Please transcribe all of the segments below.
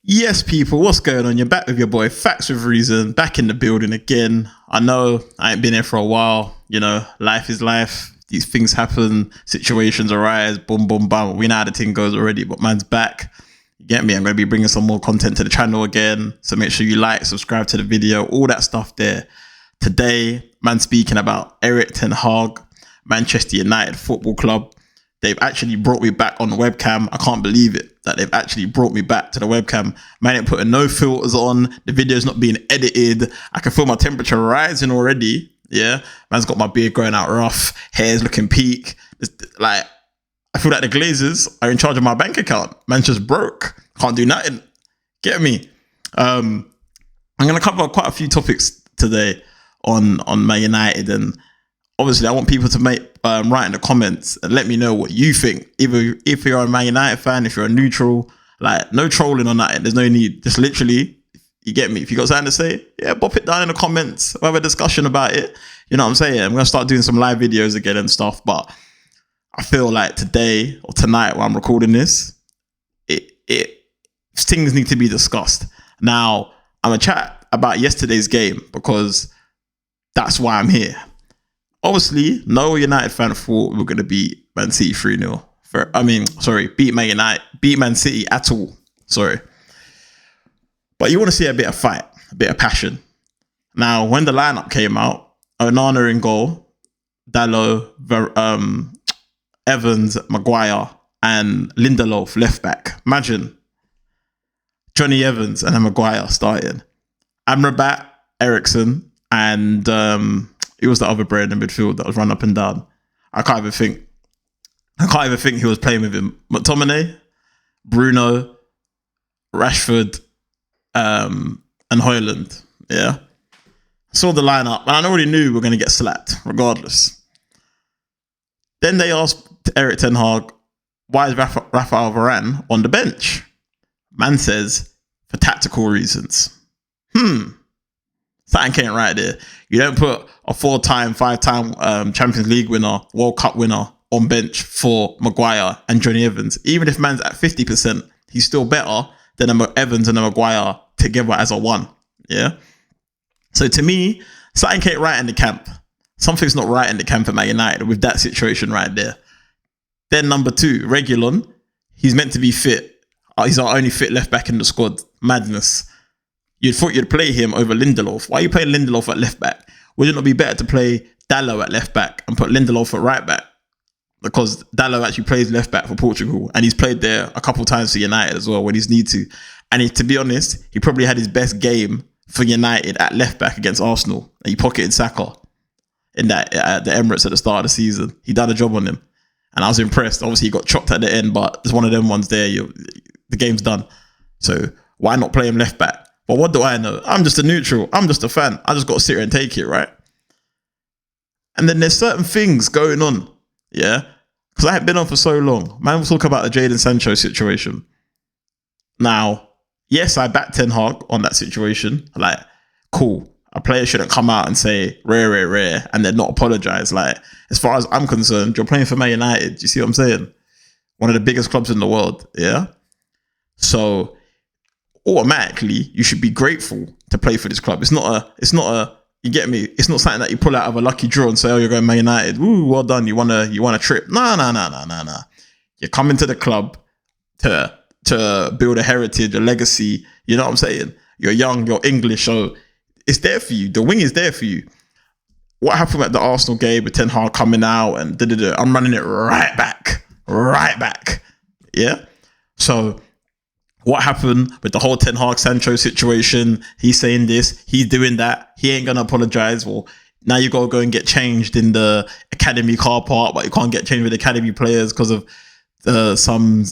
Yes, people, what's going on? You're back with your boy Facts with Reason, back in the building again. I know I ain't been here for a while. You know, life is life. These things happen, situations arise, boom, boom, bam. We know how the thing goes already, but man's back. You get me? I'm going to be bringing some more content to the channel again. So make sure you like, subscribe to the video, all that stuff there. Today, man, speaking about Erik Ten Haag, Manchester United Football Club. They've actually brought me back on the webcam. I can't believe it that they've actually brought me back to the webcam. Man ain't putting no filters on. The video's not being edited. I can feel my temperature rising already. Yeah. Man's got my beard growing out rough. Hair's looking peak. Like, I feel like the Glazers are in charge of my bank account. Man's just broke. Can't do nothing. Get me? I'm going to cover quite a few topics today on Man United, and obviously, I want people to write in the comments and let me know what you think. Either if you're a Man United fan, if you're a neutral, like no trolling on that. There's no need. Just literally, you get me. If you got something to say, yeah, pop it down in the comments. We'll have a discussion about it. You know what I'm saying? I'm gonna start doing some live videos again and stuff. But I feel like today or tonight, when I'm recording this, things need to be discussed. Now, I'm gonna chat about yesterday's game because that's why I'm here. Obviously, no United fan thought we were going to beat Man City 3-0. Beat Man United, beat Man City at all. Sorry. But you want to see a bit of fight, a bit of passion. Now, when the lineup came out, Onana in goal, Dalot, Evans, Maguire, and Lindelof left back. Imagine Johnny Evans and Maguire starting. Amrabat, Eriksson, and it was the other brain in midfield that was run up and down. I can't even think he was playing with him. McTominay, Bruno, Rashford, and Højlund. Yeah. Saw the lineup, and I already knew we were going to get slapped, regardless. Then they asked Erik Ten Haag, why is Rafael Varane on the bench? Man says, for tactical reasons. Something ain't right there. You don't put a 4-time, 5-time Champions League winner, World Cup winner on bench for Maguire and Johnny Evans. Even if man's at 50%, he's still better than Evans and Maguire together as a one. Yeah. So to me, something ain't right in the camp. Something's not right in the camp at Man United with that situation right there. Then number 2, Reguilon. He's meant to be fit. He's our only fit left back in the squad. Madness. You'd thought you'd play him over Lindelof. Why are you playing Lindelof at left back? Would it not be better to play Dalot at left back and put Lindelof at right back? Because Dalot actually plays left back for Portugal, and he's played there a couple of times for United as well when he's need to. And to be honest, he probably had his best game for United at left back against Arsenal. And he pocketed Saka in that at the Emirates at the start of the season. He done a job on him, and I was impressed. Obviously, he got chopped at the end, but it's one of them ones there. The game's done. So why not play him left back? But what do I know? I'm just a neutral. I'm just a fan. I just got to sit here and take it, right? And then there's certain things going on, yeah? Because I haven't been on for so long. Man, we'll talk about the Jadon Sancho situation. Now, yes, I back Ten Hag on that situation. Like, cool. A player shouldn't come out and say, rare, and then not apologise. Like, as far as I'm concerned, you're playing for Man United. Do you see what I'm saying? One of the biggest clubs in the world, yeah? So automatically you should be grateful to play for this club. It's not a you get me, it's not something that you pull out of a lucky draw and say, oh, you're going Man United, ooh, well done, you want a trip. No. You're coming to the club to build a heritage, a legacy. You know what I'm saying? You're young, you're English, so it's there for you. The wing is there for you. What happened at the Arsenal game with Ten Hag coming out and I'm running it right back. Yeah. So what happened with the whole Ten Hag Sancho situation? He's saying this, he's doing that. He ain't gonna apologize. Well, now you gotta go and get changed in the academy car park, but you can't get changed with academy players because of some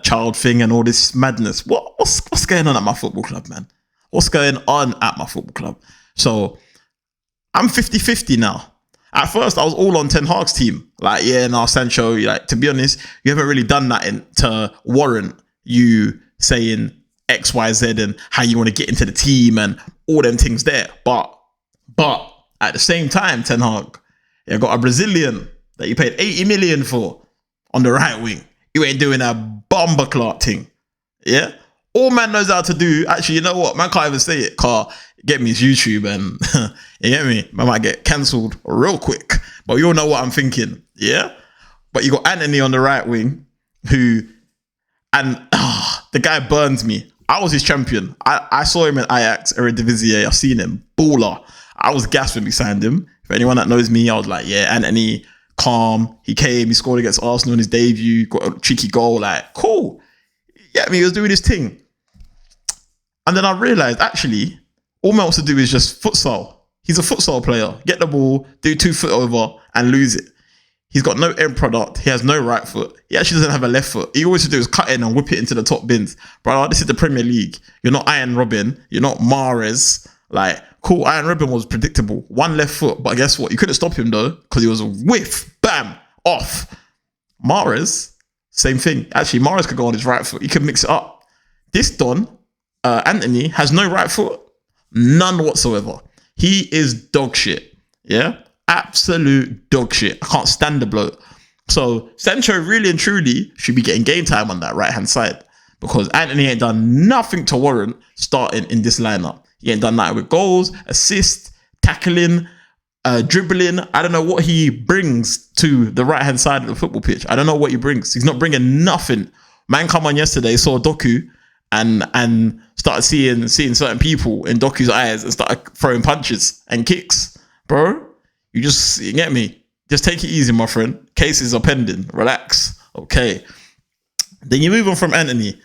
child thing and all this madness. What's going on at my football club, man? What's going on at my football club? So I'm 50-50 now. At first, I was all on Ten Hag's team. Like, yeah, no, Sancho, like, to be honest, you haven't really done that to warrant you saying X, Y, Z and how you want to get into the team and all them things there. But at the same time, Ten Hag, you got a Brazilian that you paid 80 million for on the right wing. You ain't doing a bomber clock thing. Yeah? All man knows how to do, actually, you know what? Man can't even say it, car. Get me his YouTube and you get me? Man might get cancelled real quick. But you all know what I'm thinking, yeah? But you got Anthony on the right wing, the guy burns me. I was his champion. I saw him in Ajax, Eredivisie. I've seen him. Baller. I was gassed when we signed him. For anyone that knows me, I was like, yeah, Anthony, calm. He came, he scored against Arsenal in his debut, got a cheeky goal, like, cool. Yeah, he was doing his thing. And then I realised, actually, all man wants to do is just futsal. He's a futsal player. Get the ball, do 2 foot over, and lose it. He's got no end product. He has no right foot. He actually doesn't have a left foot. He always do is cut in and whip it into the top bins. Brother, this is the Premier League. You're not Iron Robin. You're not Mahrez. Like, cool, Iron Robin was predictable. 1 left foot. But guess what? You couldn't stop him, though, because he was a whiff. Bam. Off. Mahrez, same thing. Actually, Mahrez could go on his right foot. He could mix it up. This Don, Anthony, has no right foot. None whatsoever. He is dog shit. Yeah? Absolute dog shit. I can't stand the bloke. So Sancho really and truly should be getting game time on that right hand side, because Anthony ain't done nothing to warrant starting in this lineup. He ain't done that with goals, assists, tackling, dribbling. I don't know what he brings to the right hand side of the football pitch. I don't know what he brings. He's not bringing nothing. Man come on yesterday, saw Doku and started seeing certain people in Doku's eyes and started throwing punches and kicks. Bro, you get me? Just take it easy, my friend. Cases are pending. Relax. Okay. Then you move on from Anthony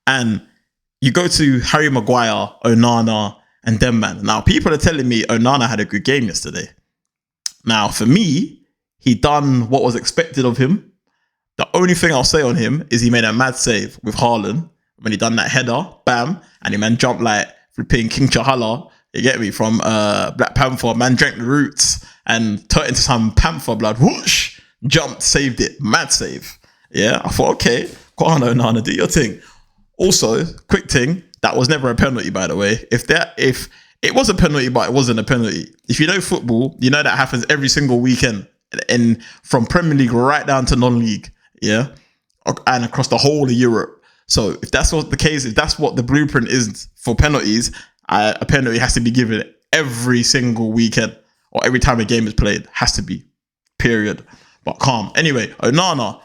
and you go to Harry Maguire, Onana, and them, man. Now, people are telling me Onana had a good game yesterday. Now, for me, he done what was expected of him. The only thing I'll say on him is he made a mad save with Haaland when he done that header, bam, and he man jumped like flipping King Chahala. You get me? From Black Panther, man drank the roots and turned into some panther blood. Whoosh! Jumped, saved it. Mad save. Yeah, I thought, okay, go on, Onana, do your thing. Also, quick thing, that was never a penalty, by the way. If it was a penalty, but it wasn't a penalty. If you know football, you know that happens every single weekend, and from Premier League right down to non-league, yeah, and across the whole of Europe. So if that's what the case, if that's what the blueprint is for penalties, a penalty has to be given every single weekend or every time a game is played. Has to be, period. But calm. Anyway, Onana,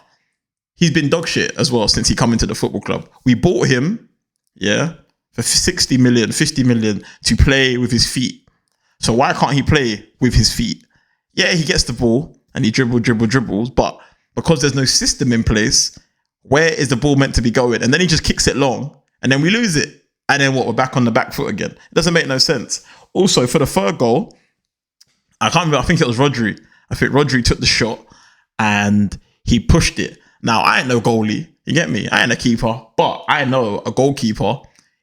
he's been dog shit as well since he come into the football club. We bought him, yeah, for 60 million, 50 million to play with his feet. So why can't he play with his feet? Yeah, he gets the ball and he dribbles, but because there's no system in place, where is the ball meant to be going? And then he just kicks it long and then we lose it. And then what? We're back on the back foot again. It doesn't make no sense. Also, for the third goal, I can't remember. I think it was Rodri. I think Rodri took the shot and he pushed it. Now, I ain't no goalie. You get me? I ain't a keeper. But I know a goalkeeper,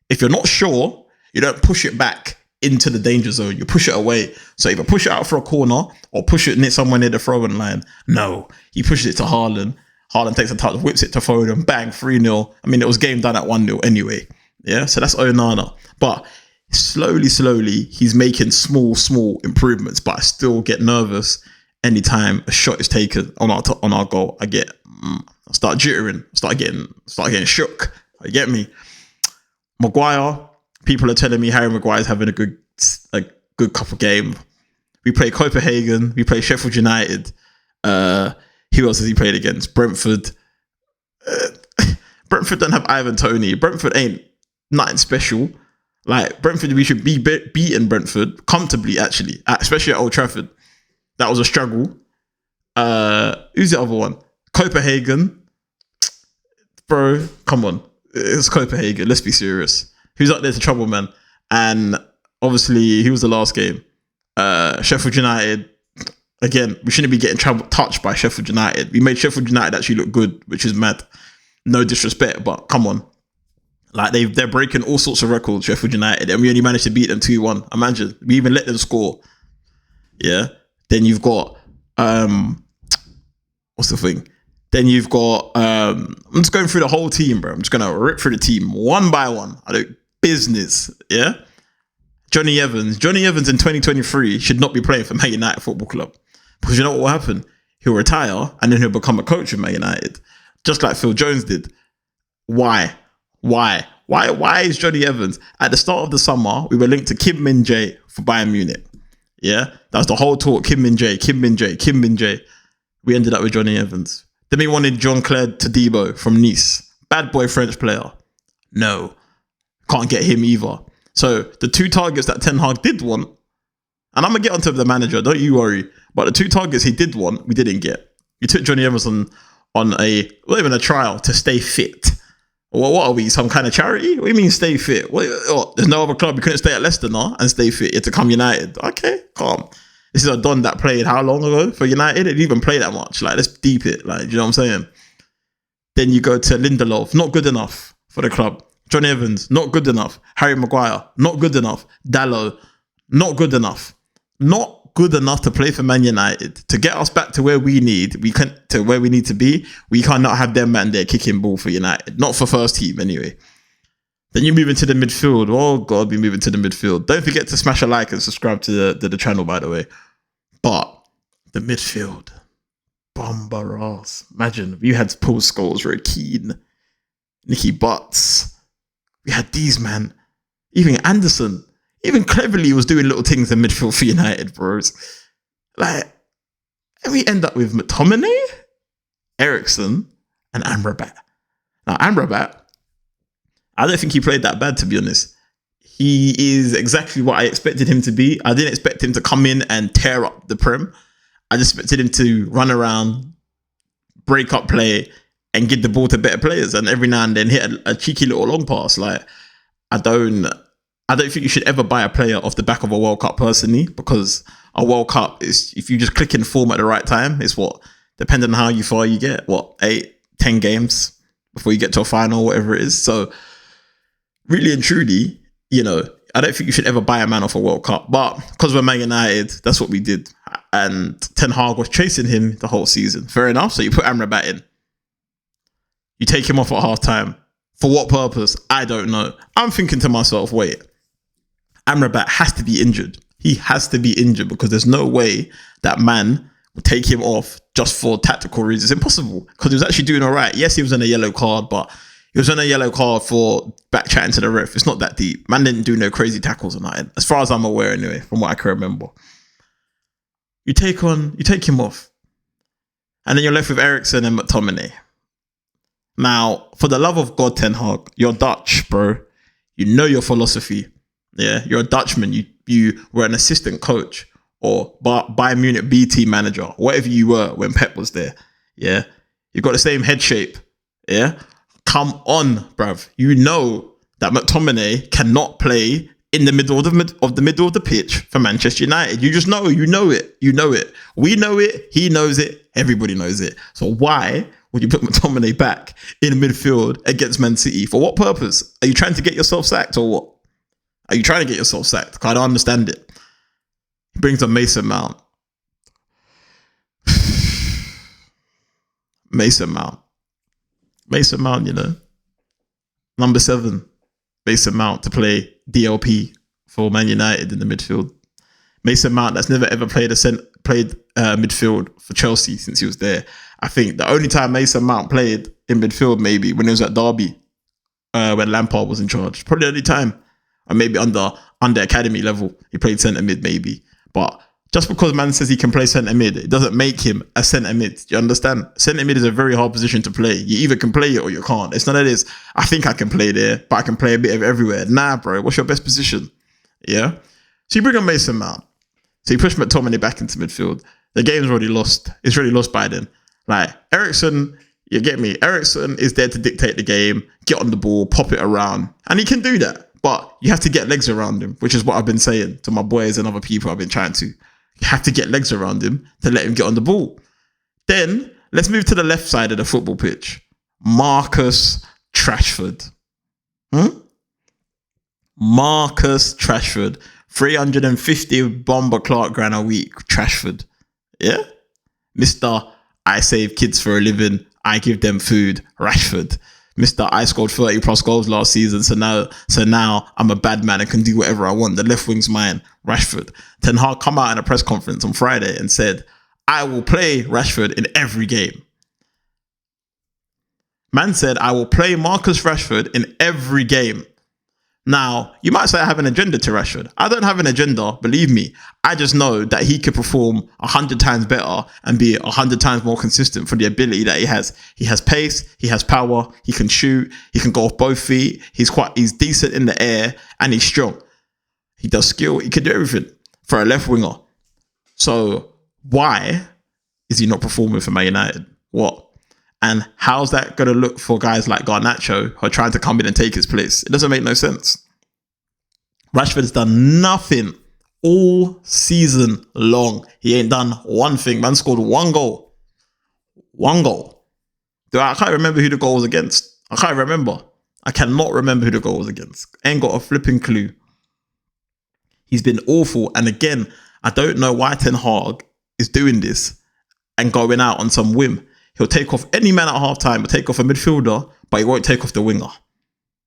if you're not sure, you don't push it back into the danger zone. You push it away. So either push it out for a corner or push it somewhere near the throwing line. No, he pushes it to Haaland. Haaland takes a touch, whips it to Foden, bang, 3-0. I mean, it was game done at 1-0 anyway. Yeah, so that's Onana. But slowly, he's making small improvements. But I still get nervous anytime a shot is taken on our goal. I start jittering, start getting shook. You get me? Maguire, people are telling me Harry Maguire's having a good couple game. We play Copenhagen, we play Sheffield United. Who else has he played against? Brentford. Brentford don't have Ivan Toney. Brentford ain't nothing special. Like, Brentford, we should be beating Brentford comfortably, actually, especially at Old Trafford. That was a struggle. Who's the other one? Copenhagen. Bro, come on. It's Copenhagen. Let's be serious. Who's up there to trouble, man? And obviously, who was the last game? Sheffield United. Again, we shouldn't be getting touched by Sheffield United. We made Sheffield United actually look good, which is mad. No disrespect, but come on. Like, they're breaking all sorts of records, Sheffield United, and we only managed to beat them 2-1. Imagine. We even let them score. Yeah. Then you've got, what's the thing? Then you've got, I'm just going through the whole team, bro. I'm just going to rip through the team one by one. I do business. Yeah. Johnny Evans in 2023 should not be playing for Man United Football Club. Because you know what will happen? He'll retire and then he'll become a coach of Man United. Just like Phil Jones did. Why Why is Johnny Evans? At the start of the summer, we were linked to Kim Min-jae for Bayern Munich. Yeah, that was the whole talk. Kim Min-jae. We ended up with Johnny Evans. Then we wanted Jean-Claude Todibo from Nice. Bad boy French player. No, can't get him either. So the 2 targets that Ten Hag did want, and I'm going to get onto the manager, don't you worry, but the 2 targets he did want, we didn't get. We took Johnny Evans on not even a trial, to stay fit. Well, what are we, some kind of charity? What do you mean stay fit? There's no other club. You couldn't stay at Leicester now and stay fit. You had to come United. Okay, calm. This is a Don that played how long ago for United? It didn't even play that much. Like, let's deep it. Like, you know what I'm saying? Then you go to Lindelof, not good enough for the club. Johnny Evans, not good enough. Harry Maguire, not good enough. Dalot, not good enough. Not good enough to play for Man United. To get us back to where we need to be, we cannot have them man there kicking ball for United. Not for first team anyway. Then you move into the midfield. Oh God, we move into the midfield. Don't forget to smash a like and subscribe to the channel, by the way. But the midfield, bomber ass. Imagine you had Paul Scholes, Roy Keane, Nicky Butts. We had these man. Even Anderson, even Cleverly was doing little things in midfield for United, bros. Like, and we end up with McTominay, Eriksen, and Amrabat. Now Amrabat, I don't think he played that bad, to be honest. He is exactly what I expected him to be. I didn't expect him to come in and tear up the Prem. I just expected him to run around, break up play, and give the ball to better players, and every now and then hit a cheeky little long pass. Like, I don't think you should ever buy a player off the back of a World Cup, personally, because a World Cup is, if you just click in form at the right time, it's what, depending on how far you get, 8, 10 games before you get to a final, whatever it is. So really and truly, you know, I don't think you should ever buy a man off a World Cup, but because we're Man United, that's what we did. And Ten Hag was chasing him the whole season. Fair enough. So you put Amrabat in. You take him off at half time. For what purpose? I don't know. I'm thinking to myself, wait, Amrabat has to be injured. He has to be injured, because there's no way that man would take him off just for tactical reasons. It's impossible, because he was actually doing all right. Yes, he was on a yellow card, but he was on a yellow card for back chatting to the ref. It's not that deep. Man didn't do no crazy tackles or nothing, as far as I'm aware anyway, from what I can remember. You take him off, and then you're left with Eriksen and McTominay. Now, for the love of God, Ten Hag, you're Dutch, bro. You know your philosophy. Yeah, you're a Dutchman. You were an assistant coach or Bayern Munich B team manager, whatever you were when Pep was there. Yeah, you got the same head shape. Yeah, come on, bruv. You know that McTominay cannot play in the middle of the pitch for Manchester United. You just know. You know it. We know it. He knows it. Everybody knows it. So why would you put McTominay back in midfield against Man City? For what purpose? Are you trying to get yourself sacked or what? Are you trying to get yourself sacked? I don't understand it. He brings on Mason Mount. Mason Mount, you know. Number 7, Mason Mount, to play DLP for Man United in the midfield. Mason Mount, that's never ever played midfield for Chelsea since he was there. I think the only time Mason Mount played in midfield, maybe when he was at Derby, when Lampard was in charge. Probably the only time. Or maybe under academy level, he played centre mid, maybe. But just because man says he can play centre mid, it doesn't make him a centre mid. Do you understand? Centre mid is a very hard position to play. You either can play it or you can't. It's none of this, I think I can play there, but I can play a bit of everywhere. Nah, bro. What's your best position? Yeah. So you bring on Mason Mount. So you push McTominay back into midfield. The game's already lost. It's already lost by then. Like, Eriksen, you get me? Eriksen is there to dictate the game, get on the ball, pop it around. And he can do that. But you have to get legs around him, which is what I've been saying to my boys and other people I've been trying to. You have to get legs around him to let him get on the ball. Then, let's move to the left side of the football pitch. Marcus Rashford. Marcus Rashford. 350 bomber Clark grand a week. Rashford. Yeah? Mr. I save kids for a living. I give them food. Rashford. Mr. I scored 30 plus goals last season, so now I'm a bad man and can do whatever I want. The left wing's mine. Rashford. Ten Hag come out in a press conference on Friday and said, I will play Rashford in every game. Man said, I will play Marcus Rashford in every game. Now, you might say I have an agenda to Rashford. I don't have an agenda, believe me. I just know that he could perform 100 times better and be 100 times more consistent for the ability that he has. He has pace, he has power, he can shoot, he can go off both feet, he's decent in the air, and he's strong. He does skill, he can do everything for a left winger. So why is he not performing for Man United? What? And how's that going to look for guys like Garnacho who are trying to come in and take his place? It doesn't make no sense. Rashford has done nothing all season long. He ain't done one thing. Man scored one goal. One goal. I can't remember who the goal was against. I can't remember. I cannot remember who the goal was against. Ain't got a flipping clue. He's been awful. And again, I don't know why Ten Hag is doing this and going out on some whim. He'll take off any man at halftime. He'll take off a midfielder, but he won't take off the winger.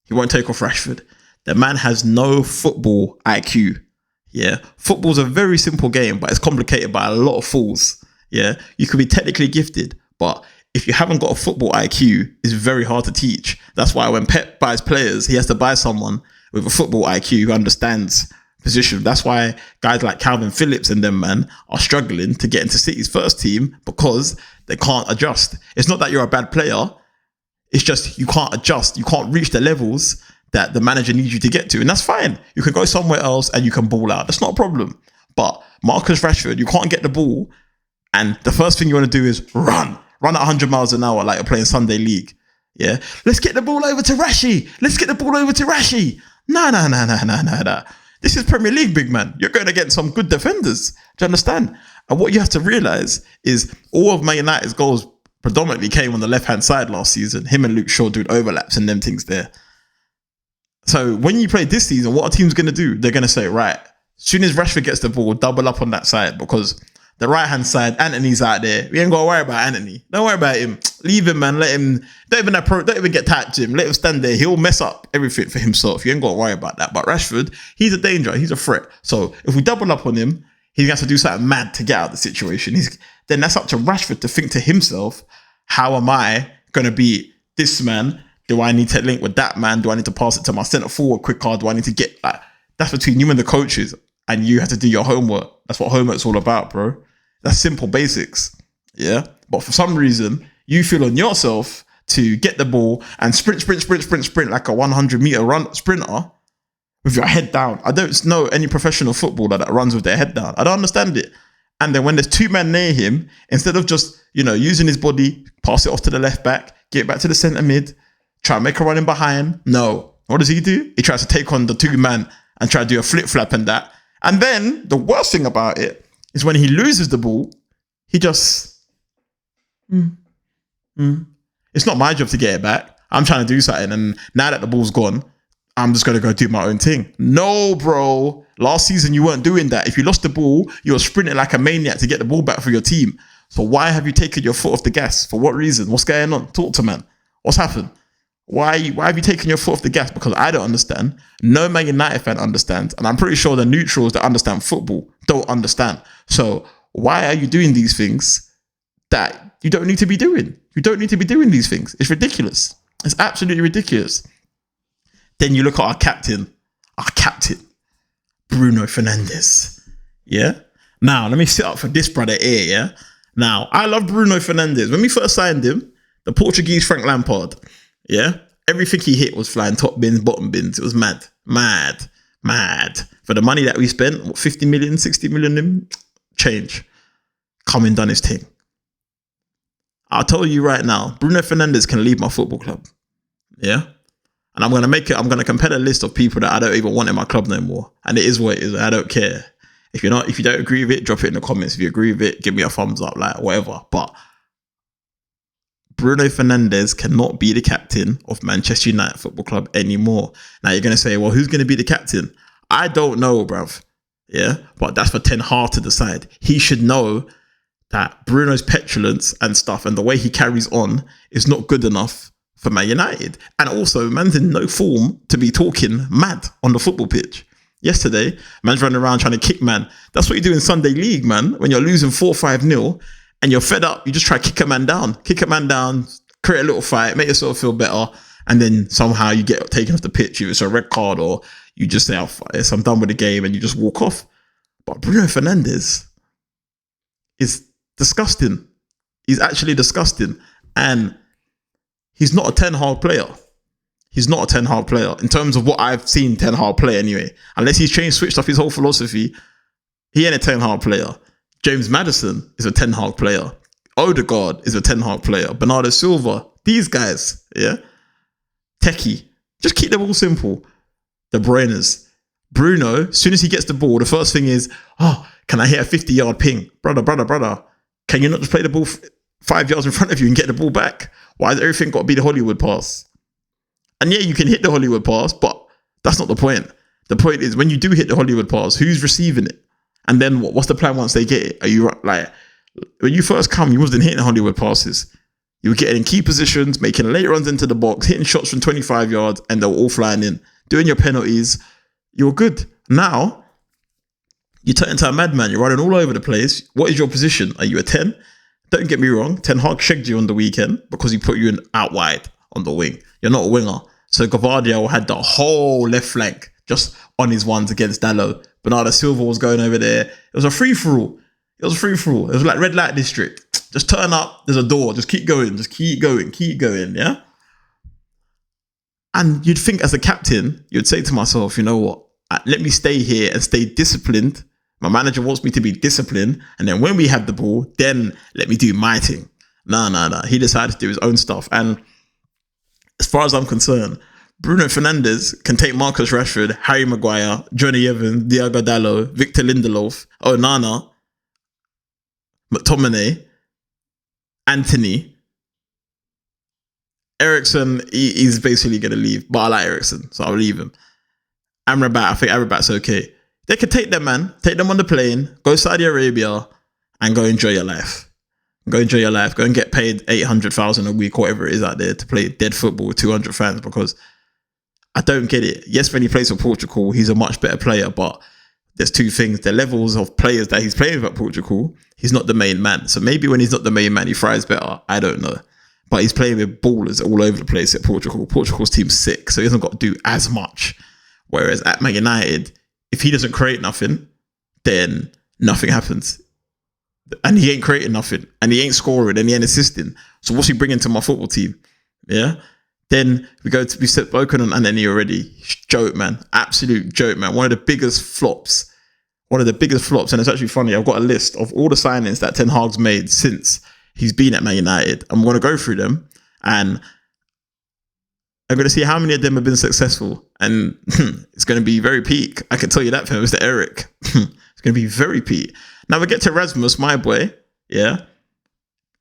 He won't take off Rashford. The man has no football IQ. Yeah. Football's a very simple game, but it's complicated by a lot of fools. Yeah. You could be technically gifted, but if you haven't got a football IQ, it's very hard to teach. That's why when Pep buys players, he has to buy someone with a football IQ who understands position. That's why guys like Calvin Phillips and them, man, are struggling to get into City's first team because they can't adjust. It's not that you're a bad player. It's just you can't adjust. You can't reach the levels that the manager needs you to get to. And that's fine. You can go somewhere else and you can ball out. That's not a problem. But Marcus Rashford, you can't get the ball. And the first thing you want to do is run at 100 miles an hour like you're playing Sunday League. Yeah. Let's get the ball over to Rashi. Let's get the ball over to Rashi. No. This is Premier League, big man. You're going against some good defenders. Do you understand? And what you have to realise is all of Man United's goals predominantly came on the left-hand side last season. Him and Luke Shaw doing overlaps and them things there. So when you play this season, what are teams going to do? They're going to say, right, as soon as Rashford gets the ball, double up on that side because the right-hand side, Anthony's out there. We ain't got to worry about Anthony. Don't worry about him. Leave him, man. Let him, don't even get tight to him. Let him stand there. He'll mess up everything for himself. You ain't got to worry about that. But Rashford, he's a danger. He's a threat. So if we double up on him, he's going to have to do something mad to get out of the situation. Then that's up to Rashford to think to himself, how am I going to beat this man? Do I need to link with that man? Do I need to pass it to my centre forward quicker? Do I need to get like that's between you and the coaches, and you have to do your homework. That's what homework's all about, bro. That's simple basics. Yeah. But for some reason, you feel on yourself to get the ball and sprint like a 100-meter run sprinter with your head down. I don't know any professional footballer that runs with their head down. I don't understand it. And then when there's two men near him, instead of just, using his body, pass it off to the left back, get it back to the centre mid, try and make a run in behind. No. What does he do? He tries to take on the two man and try to do a flip flap and that. And then the worst thing about it is when he loses the ball, he just, it's not my job to get it back. I'm trying to do something. And now that the ball's gone, I'm just going to go do my own thing. No, bro. Last season, you weren't doing that. If you lost the ball, you were sprinting like a maniac to get the ball back for your team. So why have you taken your foot off the gas? For what reason? What's going on? Talk to man. What's happened? Why have you taken your foot off the gas? Because I don't understand. No Man United fan understands. And I'm pretty sure the neutrals that understand football don't understand. So why are you doing these things that you don't need to be doing? You don't need to be doing these things. It's ridiculous. It's absolutely ridiculous. Then you look at our captain, Bruno Fernandes. Yeah? Now, let me sit up for this brother here, yeah? Now, I love Bruno Fernandes. When we first signed him, the Portuguese Frank Lampard, yeah? Everything he hit was flying top bins, bottom bins. It was mad. For the money that we spent, what, 50 million, 60 million, change. Come and done his thing. I'll tell you right now, Bruno Fernandes can leave my football club. Yeah? And I'm going to compare a list of people that I don't even want in my club no more. And it is what it is. I don't care. If you don't agree with it, drop it in the comments. If you agree with it, give me a thumbs up, like whatever. But Bruno Fernandes cannot be the captain of Manchester United Football Club anymore. Now you're going to say, well, who's going to be the captain? I don't know, bruv. Yeah. But that's for Ten Hag to decide. He should know that Bruno's petulance and stuff and the way he carries on is not good enough for Man United. And also, man's in no form to be talking mad on the football pitch. Yesterday, man's running around trying to kick man. That's what you do in Sunday League, man. When you're losing 4-5-0 and you're fed up, you just try to kick a man down, create a little fight, make yourself feel better, and then somehow you get taken off the pitch, if it's a red card, or you just say, I'm done with the game, and you just walk off. But Bruno Fernandes is disgusting. He's actually disgusting. And he's not a Ten Hag player. He's not a Ten Hag player in terms of what I've seen Ten Hag play anyway. Unless he's switched up his whole philosophy, he ain't a Ten Hag player. James Maddison is a Ten Hag player. Odegaard is a Ten Hag player. Bernardo Silva, these guys, yeah? Techie. Just keep them all simple. De Bruyne's. Bruno, as soon as he gets the ball, the first thing is, can I hit a 50-yard ping? Brother. Can you not just play the ball 5 yards in front of you and get the ball back? Why has everything got to be the Hollywood pass? And yeah, you can hit the Hollywood pass, but that's not the point. The point is, when you do hit the Hollywood pass, who's receiving it? And then what's the plan once they get it? Are you like, when you first come, you wasn't hitting Hollywood passes. You were getting in key positions, making late runs into the box, hitting shots from 25 yards, and they were all flying in. Doing your penalties, you were good. Now, you turn into a madman. You're running all over the place. What is your position? Are you a 10? Don't get me wrong. Ten Hag shagged you on the weekend because he put you in out wide on the wing. You're not a winger. So Gavardio had the whole left flank just on his ones against Dalot. Bernardo Silva was going over there. It was a free-for-all. It was like red light district. Just turn up. There's a door. Just keep going. Yeah? And you'd think as a captain, you'd say to myself, you know what? Let me stay here and stay disciplined. My manager wants me to be disciplined. And then when we have the ball, then let me do my thing. Nah. He decided to do his own stuff. And as far as I'm concerned, Bruno Fernandes can take Marcus Rashford, Harry Maguire, Johnny Evans, Diogo Dalot, Victor Lindelof, Onana, McTominay, Anthony. Eriksen, he's basically going to leave, but I like Eriksen, so I'll leave him. Amrabat, I think Amrabat's okay. They could take them, man. Take them on the plane, go Saudi Arabia, and go enjoy your life. Go enjoy your life. Go and get paid 800,000 a week, whatever it is out there, to play dead football with 200 fans, because I don't get it. Yes, when he plays for Portugal, he's a much better player, but there's two things. The levels of players that he's playing with at Portugal, he's not the main man. So maybe when he's not the main man, he thrives better. I don't know. But he's playing with ballers all over the place at Portugal. Portugal's team's sick, so he hasn't got to do as much. Whereas at Man United, if he doesn't create nothing, then nothing happens. And he ain't creating nothing. And he ain't scoring and he ain't assisting. So what's he bringing to my football team? Yeah? Then we spoken on Anthony already. Joke, man. Absolute joke, man. One of the biggest flops. And it's actually funny. I've got a list of all the signings that Ten Hag's made since he's been at Man United. I'm going to go through them. And I'm going to see how many of them have been successful. And it's going to be very peak. I can tell you that for Mr. Erik. It's going to be very peak. Now we get to Rasmus, my boy. Yeah.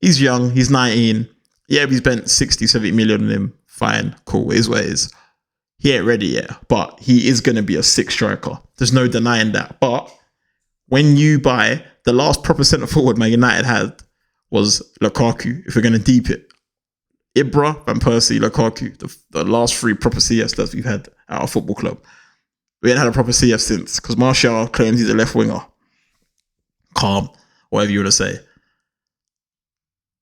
He's young. He's 19. Yeah, we spent 60, 70 million on him. Fine. Cool. It is what it is. He ain't ready yet. But he is going to be a sick striker. There's no denying that. But when you buy, the last proper centre forward Man United had was Lukaku, if we're going to deep it. Ibra, Van Persie, Lukaku, the last three proper CFs that we've had at our football club. We ain't had a proper CF since, because Martial claims he's a left winger. Calm, whatever you want to say.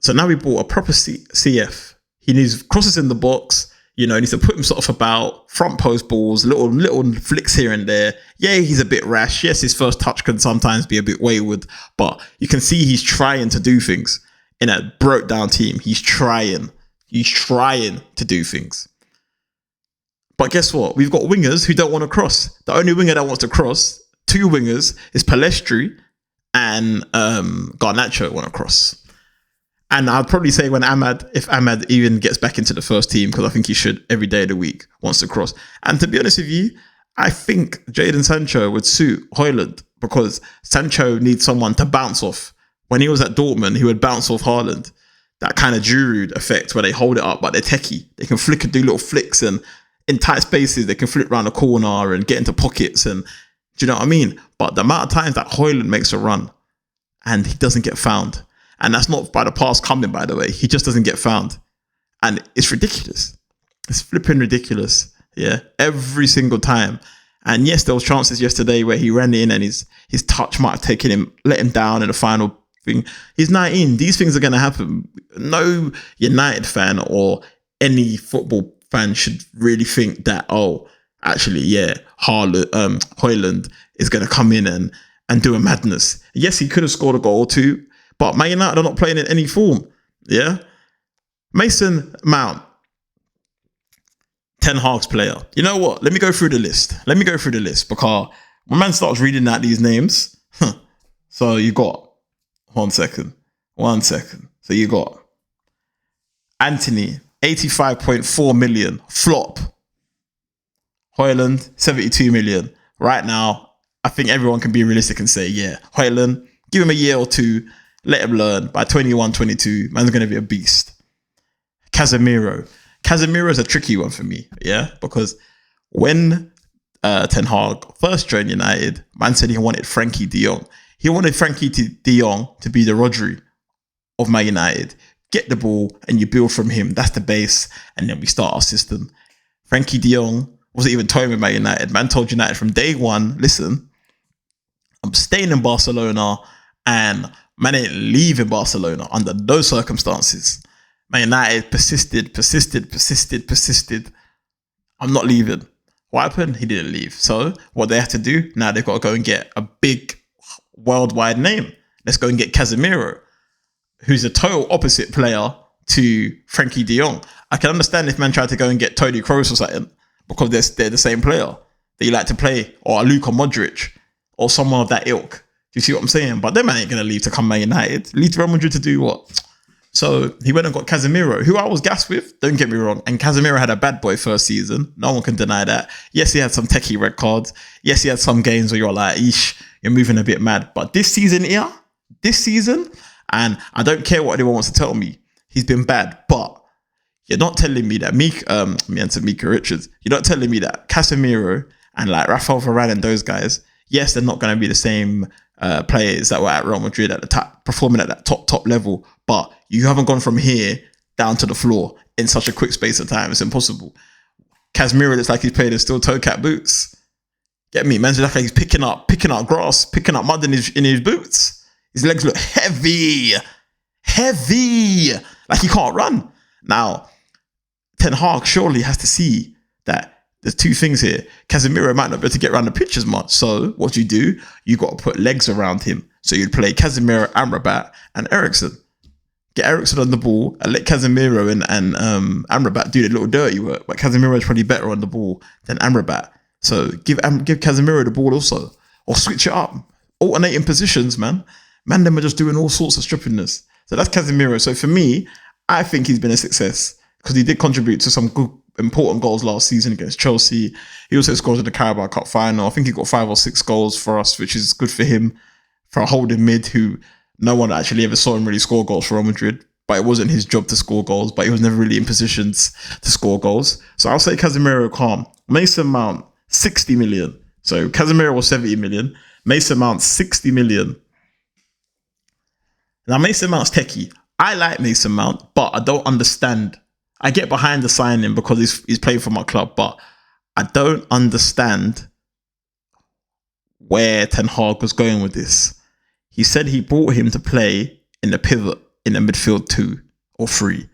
So now we bought a proper CF. He needs crosses in the box, he needs to put himself about, front post balls, little flicks here and there. Yeah, he's a bit rash. Yes, his first touch can sometimes be a bit wayward, but you can see he's trying to do things. In a broke down team, he's trying to do things. But guess what? We've got wingers who don't want to cross. The only winger that wants to cross, two wingers, is Palestri and Garnacho want to cross. And I'd probably say if Ahmad even gets back into the first team, because I think he should every day of the week, wants to cross. And to be honest with you, I think Jadon Sancho would suit Højlund, because Sancho needs someone to bounce off. When he was at Dortmund, he would bounce off Haaland. That kind of Giroud effect where they hold it up, but they're techie. They can flick and do little flicks, and in tight spaces, they can flip around the corner and get into pockets. And do you know what I mean? But the amount of times that Højlund makes a run and he doesn't get found, and that's not by the pass coming, by the way. He just doesn't get found. And it's ridiculous. It's flipping ridiculous. Yeah. Every single time. And yes, there was chances yesterday where he ran in and his touch might have taken him, let him down in the final thing. He's 19. These things are going to happen. No United fan or any football fan should really think that, oh, actually, yeah, Højlund is going to come in and do a madness. Yes, he could have scored a goal or two, but Man United are not playing in any form. Yeah? Mason Mount, Ten Hag's player. You know what? Let me go through the list. Because when man starts reading out these names, so you got, one second. So you got Anthony, 85.4 million, flop. Højlund, 72 million. Right now, I think everyone can be realistic and say, yeah, Højlund, give him a year or two, let him learn. By 21, 22, man's going to be a beast. Casemiro is a tricky one for me, yeah? Because when Ten Hag first joined United, man said he wanted Frankie de Jong. He wanted Frankie de Jong to be the Rodri of Man United. Get the ball and you build from him. That's the base. And then we start our system. Frankie de Jong wasn't even toying with Man United. Man told United from day one, listen, I'm staying in Barcelona and man ain't leaving Barcelona under those circumstances. Man United persisted. I'm not leaving. What happened? He didn't leave. So what they have to do, now they've got to go and get a big worldwide name. Let's go and get Casemiro, who's a total opposite player to Frankie de Jong. I can understand if man tried to go and get Toni Kroos or something, because they're the same player that you like to play, or Luka Modric, or someone of that ilk. Do you see what I'm saying? But them man ain't going to leave to come Man United. Leave to Real Madrid to do what? So he went and got Casemiro, who I was gassed with, don't get me wrong. And Casemiro had a bad boy first season. No one can deny that. Yes, he had some techie red cards. Yes, he had some games where you're like, eesh, you're moving a bit mad. But this season, and I don't care what anyone wants to tell me, he's been bad. But you're not telling me that Mika Richards, you're not telling me that Casemiro and like Rafael Varane and those guys, yes, they're not going to be the same players that were at Real Madrid at the top, performing at that top level. But you haven't gone from here down to the floor in such a quick space of time. It's impossible. Casemiro looks like he's playing in steel toe cap boots. Get me? Man, looks like he's picking up grass, picking up mud in his boots. His legs look heavy. Like he can't run. Now, Ten Hag surely has to see that there's two things here. Casemiro might not be able to get around the pitch as much. So what do? You got to put legs around him. So you'd play Casemiro, Amrabat, and Eriksen. Get Eriksen on the ball and let Casemiro and Amrabat do the little dirty work. But Casemiro is probably better on the ball than Amrabat. So give Casemiro the ball also. Or switch it up. Alternating positions, man. Man, them are just doing all sorts of strippingness. So that's Casemiro. So for me, I think he's been a success because he did contribute to some good, important goals last season against Chelsea. He also scored in the Carabao Cup final. I think he got 5 or 6 goals for us, which is good for him. For a holding mid who no one actually ever saw him really score goals for Real Madrid, but it wasn't his job to score goals, but he was never really in positions to score goals. So I'll say Casemiro calm. Mason Mount, 60 million. So Casemiro was 70 million. Mason Mount, 60 million. Now Mason Mount's techie. I like Mason Mount, but I don't understand. I get behind the signing because he's playing for my club, but I don't understand where Ten Hag was going with this. He said he brought him to play in the pivot in the midfield 2 or 3.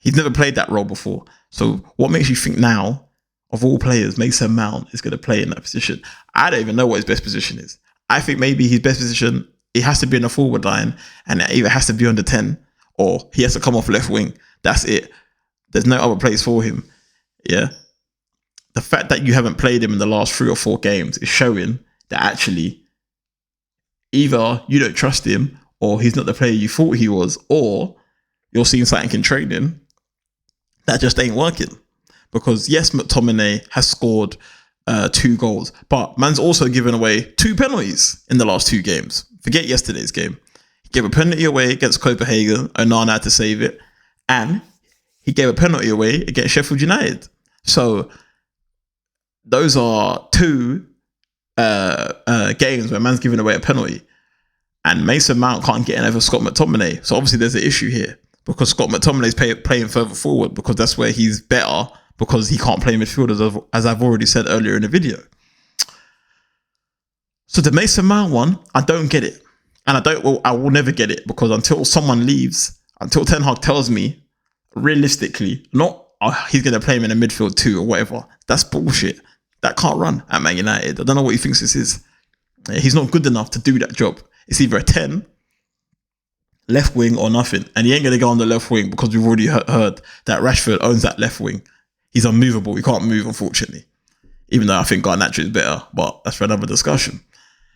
He's never played that role before. So what makes you think now, of all players, Mason Mount is going to play in that position? I don't even know what his best position is. I think maybe his best position, it has to be in the forward line, and it either has to be on the 10 or he has to come off left wing. That's it. There's no other place for him. Yeah. The fact that you haven't played him in the last 3 or 4 games is showing that actually either you don't trust him, or he's not the player you thought he was, or you're seeing something in training that just ain't working. Because yes, McTominay has scored 2 goals, but man's also given away 2 penalties in the last 2 games. Forget yesterday's game. He gave a penalty away against Copenhagen. Onana had to save it. And he gave a penalty away against Sheffield United. So those are 2 games where man's giving away a penalty, and Mason Mount can't get in over Scott McTominay. So obviously there's an issue here because Scott McTominay's playing further forward because that's where he's better, because he can't play midfield as I've already said earlier in the video. So the Mason Mount one, I don't get it. And I will never get it, because until someone leaves, until Ten Hag tells me, realistically, not he's going to play him in the midfield too or whatever. That's bullshit. That can't run at Man United. I don't know what he thinks this is. He's not good enough to do that job. It's either a 10, left wing, or nothing. And he ain't going to go on the left wing, because we've already heard that Rashford owns that left wing. He's unmovable. He can't move, unfortunately. Even though I think Garnacho is better, but that's for another discussion.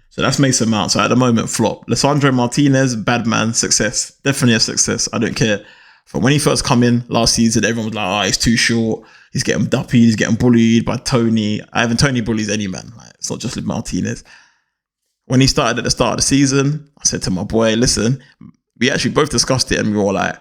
So that's Mason Mount. So at the moment, flop. Lisandro Martinez, bad man, success. Definitely a success. I don't care. From when he first come in last season, everyone was like, oh, he's too short. He's getting duppy. He's getting bullied by Tony. Tony bullies any man. Like, it's not just with Martinez. When he started at the start of the season, I said to my boy, listen, we actually both discussed it, and we were like,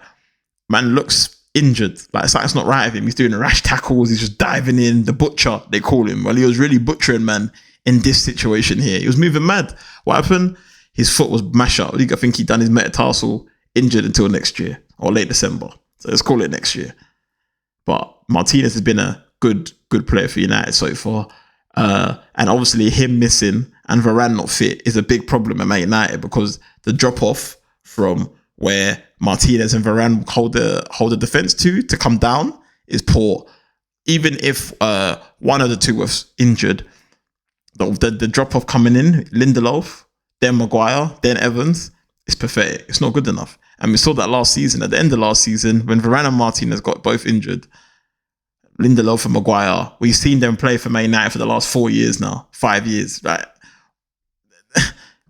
man looks injured. Like, something's not right with him. He's doing rash tackles. He's just diving in. The butcher, they call him. Well, he was really butchering, man, in this situation here. He was moving mad. What happened? His foot was mashed up. I think he done his metatarsal, injured until next year or late December. So let's call it next year. But Martinez has been a good player for United so far. And obviously him missing and Varane not fit is a big problem at Man United, because the drop off from where Martinez and Varane hold the defense to come down is poor. Even if one of the two was injured, the drop off coming in, Lindelof, then Maguire, then Evans, it's pathetic. It's not good enough. And we saw that last season, at the end of last season, when Varane and Martinez got both injured, Lindelof and Maguire, we've seen them play for Man United for the last 4 years now, 5 years, right?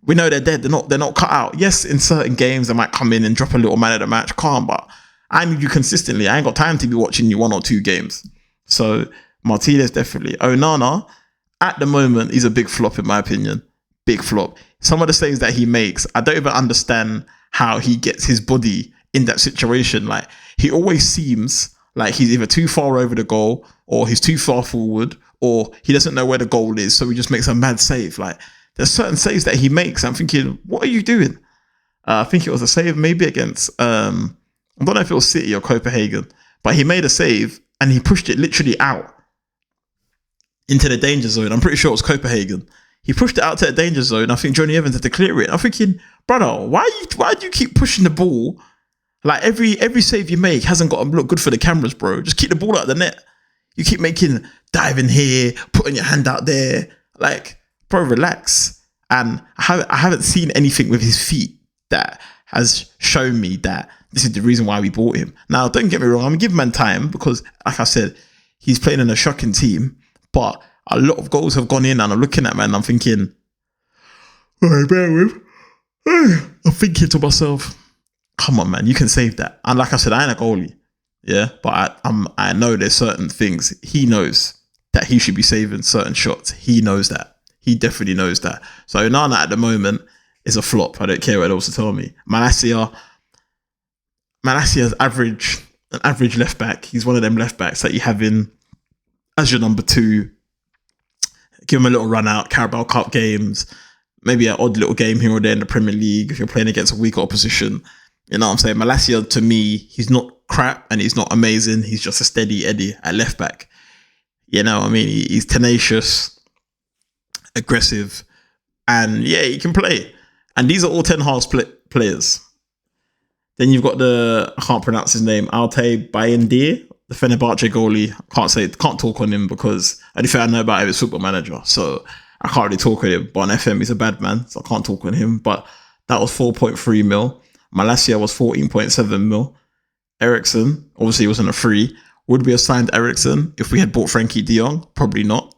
We know they're dead. They're not cut out. Yes, in certain games they might come in and drop a little man of the match, calm, but I need you consistently. I ain't got time to be watching you 1 or 2 games. So Martinez definitely. Onana, at the moment, he's a big flop in my opinion. Big flop. Some of the saves that he makes, I don't even understand how he gets his body in that situation. Like, he always seems like he's either too far over the goal, or he's too far forward, or he doesn't know where the goal is, so he just makes a mad save. Like, there's certain saves that he makes. I'm thinking, what are you doing? I think it was a save maybe against, I don't know if it was City or Copenhagen, but he made a save and he pushed it literally out into the danger zone. I'm pretty sure it was Copenhagen. He pushed it out to the danger zone. I think Johnny Evans had to clear it. I'm thinking, brother, why do you keep pushing the ball? Like, every save you make hasn't got to look good for the cameras, bro. Just keep the ball out of the net. You keep making diving here, putting your hand out there. Like, bro, relax. And I haven't seen anything with his feet that has shown me that this is the reason why we bought him. Now, don't get me wrong. I'm going to give man time, because, like I said, he's playing in a shocking team. But a lot of goals have gone in, and I'm looking at man and I'm thinking, all right, bear with. I'm thinking to myself, come on, man, you can save that. And like I said, I ain't a goalie. Yeah, but I know there's certain things he knows that he should be saving certain shots. He knows that. He definitely knows that. So Onana at the moment is a flop. I don't care what else to tell me. Malacia's an average left back. He's one of them left backs that you have in as your number 2. Give him a little run out, Carabao Cup games, maybe an odd little game here or there in the Premier League if you're playing against a weaker opposition. You know what I'm saying? Malacia, to me, he's not crap and he's not amazing. He's just a steady Eddie at left back. You know what I mean? He's tenacious, aggressive, and yeah, he can play. And these are all Ten Hag's players. Then you've got I can't pronounce his name, Altay Bayindir, the Fenerbahce goalie. Can't talk on him, because the only thing I know about him is Football Manager. So I can't really talk on him. But on FM, he's a bad man, so I can't talk on him. But that was 4.3 mil. Malacia was 14.7 mil. Eriksen, obviously he wasn't a free. Would we have signed Eriksen if we had bought Frankie de Jong? Probably not.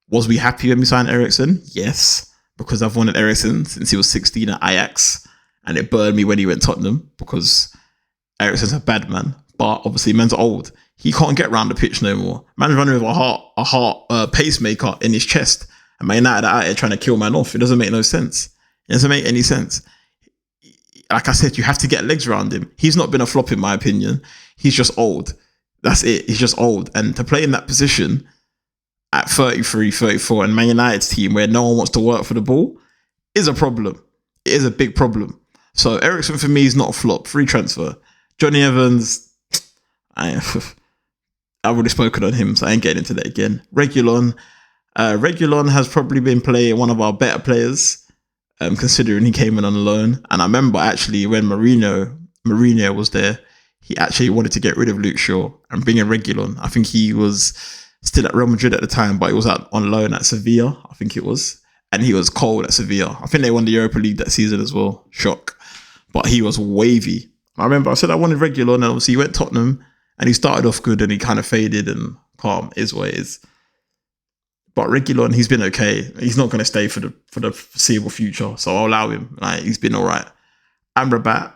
Was we happy when we signed Eriksen? Yes, because I've wanted Eriksen since he was 16 at Ajax, and it burned me when he went Tottenham, because Eriksen's a bad man. But obviously, man's old. He can't get around the pitch no more. Man's running with a heart pacemaker in his chest, and Man United are out here trying to kill man off. It doesn't make no sense. It doesn't make any sense. Like I said, you have to get legs around him. He's not been a flop in my opinion. He's just old. That's it. He's just old. And to play in that position at 33, 34, and Man United's team where no one wants to work for the ball is a problem. It is a big problem. So Eriksen for me is not a flop. Free transfer. Johnny Evans, I've already spoken on him, so I ain't getting into that again. Regulon has probably been playing one of our better players. considering he came in on loan. And I remember actually when Mourinho was there, he actually wanted to get rid of Luke Shaw and bring in Reguilon. I think he was still at Real Madrid at the time, but he was out on loan at Sevilla, I think it was. And he was cold at Sevilla. I think they won the Europa League that season as well. Shock. But he was wavy. I remember I said I wanted Reguilon, and obviously he went Tottenham and he started off good and he kind of faded and calm, is what it is. But Reguilon, he's been okay. He's not going to stay for the foreseeable future, so I'll allow him. Like, he's been all right. Amrabat,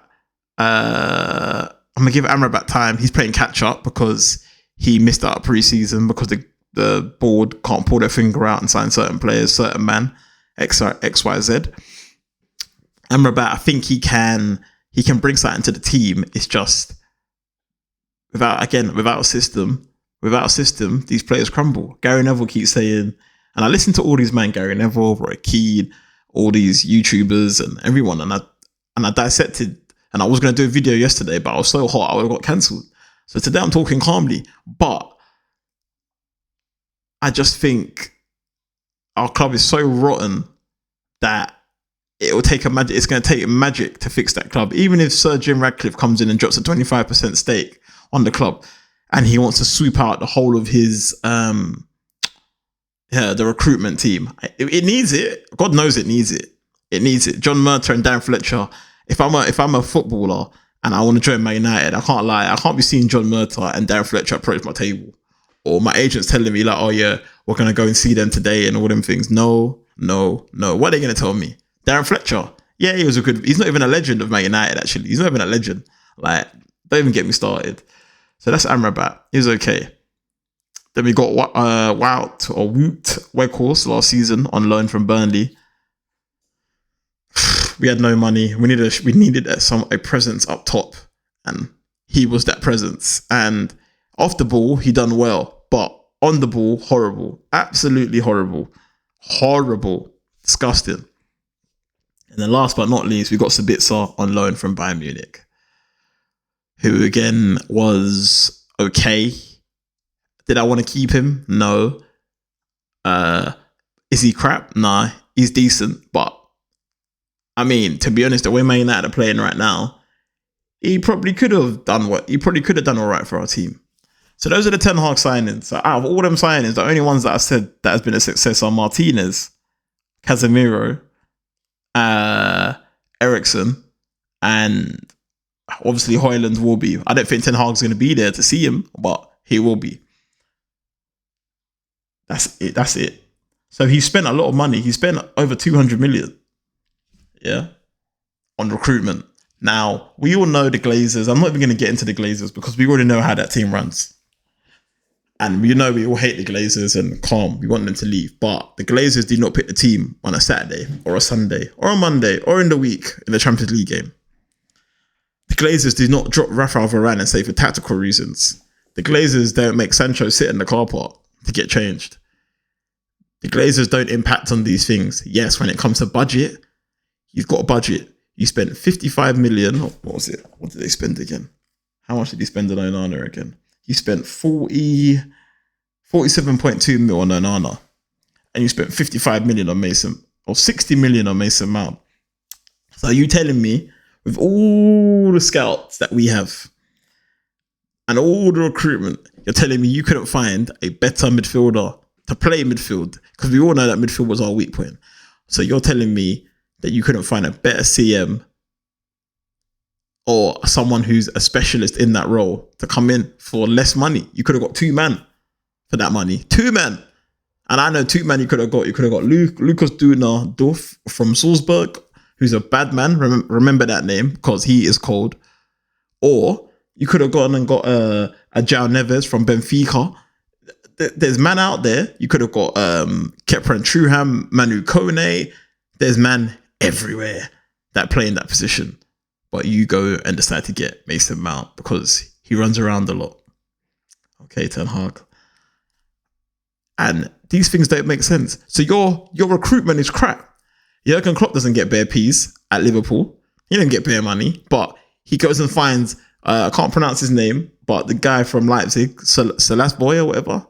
I'm going to give Amrabat time. He's playing catch up because he missed out pre-season because the board can't pull their finger out and sign certain players, certain man, X, Y, Z. Amrabat, I think he can bring something to the team. It's just without a system, these players crumble. Gary Neville keeps saying, and I listen to all these men, Gary Neville, Roy Keane, all these YouTubers and everyone, and I dissected, and I was going to do a video yesterday, but I was so hot I would have got cancelled. So today I'm talking calmly, but I just think our club is so rotten that it will take it's going to take magic to fix that club. Even if Sir Jim Ratcliffe comes in and drops a 25% stake on the club, and he wants to sweep out the whole of his the recruitment team. It needs it. God knows it needs it. It needs it. John Murtaugh and Dan Fletcher. If I'm a footballer and I want to join Man United, I can't lie. I can't be seeing John Murtaugh and Dan Fletcher approach my table, or my agent's telling me like, oh yeah, we're gonna go and see them today and all them things. No. What are they gonna tell me? Darren Fletcher. Yeah, he's not even a legend of Man United. Actually, he's not even a legend. Like, don't even get me started. So that's Amrabat. He was okay. Then we got Wout Weghorst last season on loan from Burnley. We had no money. We needed a presence up top, and he was that presence. And off the ball, he done well, but on the ball, horrible, absolutely horrible, disgusting. And then last but not least, we got Sabitzer on loan from Bayern Munich, who again was okay. Did I want to keep him? No. Is he crap? Nah, he's decent. But I mean, to be honest, the way Man United are playing right now, he probably could have done all right for our team. So those are the Ten Hag signings. So out of all them signings, the only ones that I've said that has been a success are Martinez, Casemiro, Eriksen, and obviously Højlund will be. I don't think Ten Hag's going to be there to see him, but he will be. That's it. So he spent a lot of money. He spent over 200 million, on recruitment. Now, we all know the Glazers. I'm not even going to get into the Glazers because we already know how that team runs. And we all hate the Glazers and calm. We want them to leave. But the Glazers did not pick the team on a Saturday or a Sunday or a Monday or in the week in the Champions League game. The Glazers did not drop Rafael Varane and say for tactical reasons. The Glazers don't make Sancho sit in the car park to get changed. The Glazers don't impact on these things. Yes, when it comes to budget, you've got a budget. You spent 55 million. What was it? What did they spend again? How much did he spend on Onana again? You spent 47.2 mil on Onana, and you spent 55 million on Mason, or 60 million on Mason Mount. So are you telling me, with all the scouts that we have and all the recruitment, you're telling me you couldn't find a better midfielder to play midfield? Because we all know that midfield was our weak point. So you're telling me that you couldn't find a better CM or someone who's a specialist in that role to come in for less money? You could have got 2 men for that money. 2 men. And I know 2 men you could have got. You could have got Lucas Dorf from Salzburg, who's a bad man. Remember that name because he is cold. Or you could have gone and got a João Neves from Benfica. There's man out there. You could have got Kepa and Truham, Manu Kone. There's man everywhere that play in that position. But you go and decide to get Mason Mount because he runs around a lot. Okay, Ten Hag. And these things don't make sense. So your recruitment is crap. Jurgen Klopp doesn't get bare peas at Liverpool. He didn't get bare money. But he goes and finds, I can't pronounce his name, but the guy from Leipzig, Salas Boy or whatever.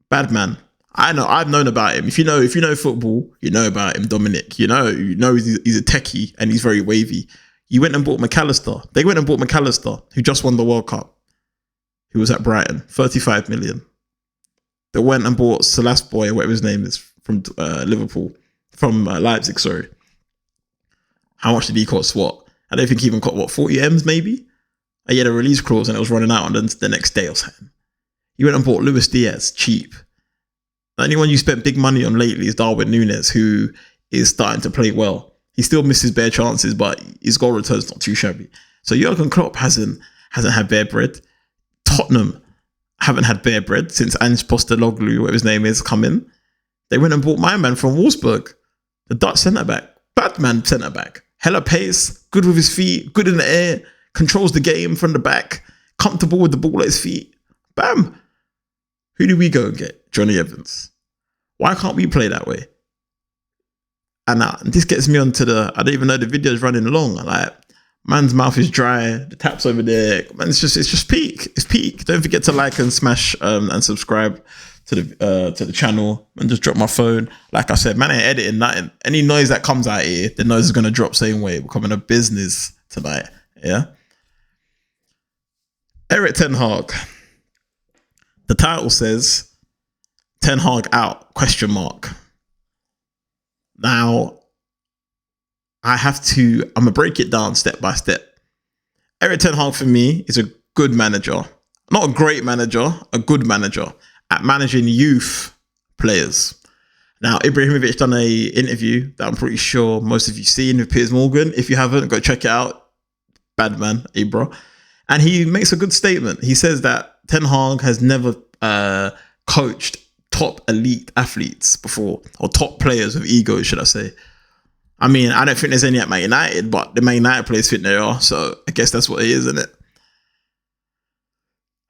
Bad man. I know. I've known about him. If you know football, you know about him, Dominic. You know he's a techie and he's very wavy. You went and bought McAllister. They went and bought McAllister, who just won the World Cup, who was at Brighton, 35 million. They went and bought Salas Boy, whatever his name is, from Liverpool, from Leipzig. Sorry. How much did he cost? What? I don't think he even got 40 M's maybe. And he had a release clause and it was running out on the next day or something. You went and bought Luis Diaz, cheap. The only one you spent big money on lately is Darwin Núñez, who is starting to play well. He still misses bare chances, but his goal return's not too shabby. So Jurgen Klopp hasn't had bare bread. Tottenham haven't had bare bread since Ange Postecoglou, whatever his name is, come in. They went and bought my man from Wolfsburg, the Dutch centre-back. Bad man centre-back. Hella pace, good with his feet, good in the air, controls the game from the back, comfortable with the ball at his feet. Bam! Who do we go and get? Johnny Evans. Why can't we play that way? And this gets me onto I don't even know the video's running long. Like, man's mouth is dry, the tap's over there. Man, it's just peak. It's peak. Don't forget to like and smash and subscribe to the channel, and just drop my phone. Like I said, man, I ain't editing nothing. Any noise that comes out here, the noise is gonna drop same way. We're coming to business tonight. Yeah. Erik Ten Haag. The title says Ten Hag out, ? Now, I'm gonna break it down step by step. Erik Ten Hag for me is a good manager. Not a great manager, a good manager at managing youth players. Now, Ibrahimovic done a interview that I'm pretty sure most of you seen with Piers Morgan. If you haven't, go check it out. Bad man, Ibra. And he makes a good statement. He says that Ten Hag has never coached top elite athletes before, or top players with ego, should I say. I mean, I don't think there's any at Man United, but the Man United players think they are, so I guess that's what it is, isn't it?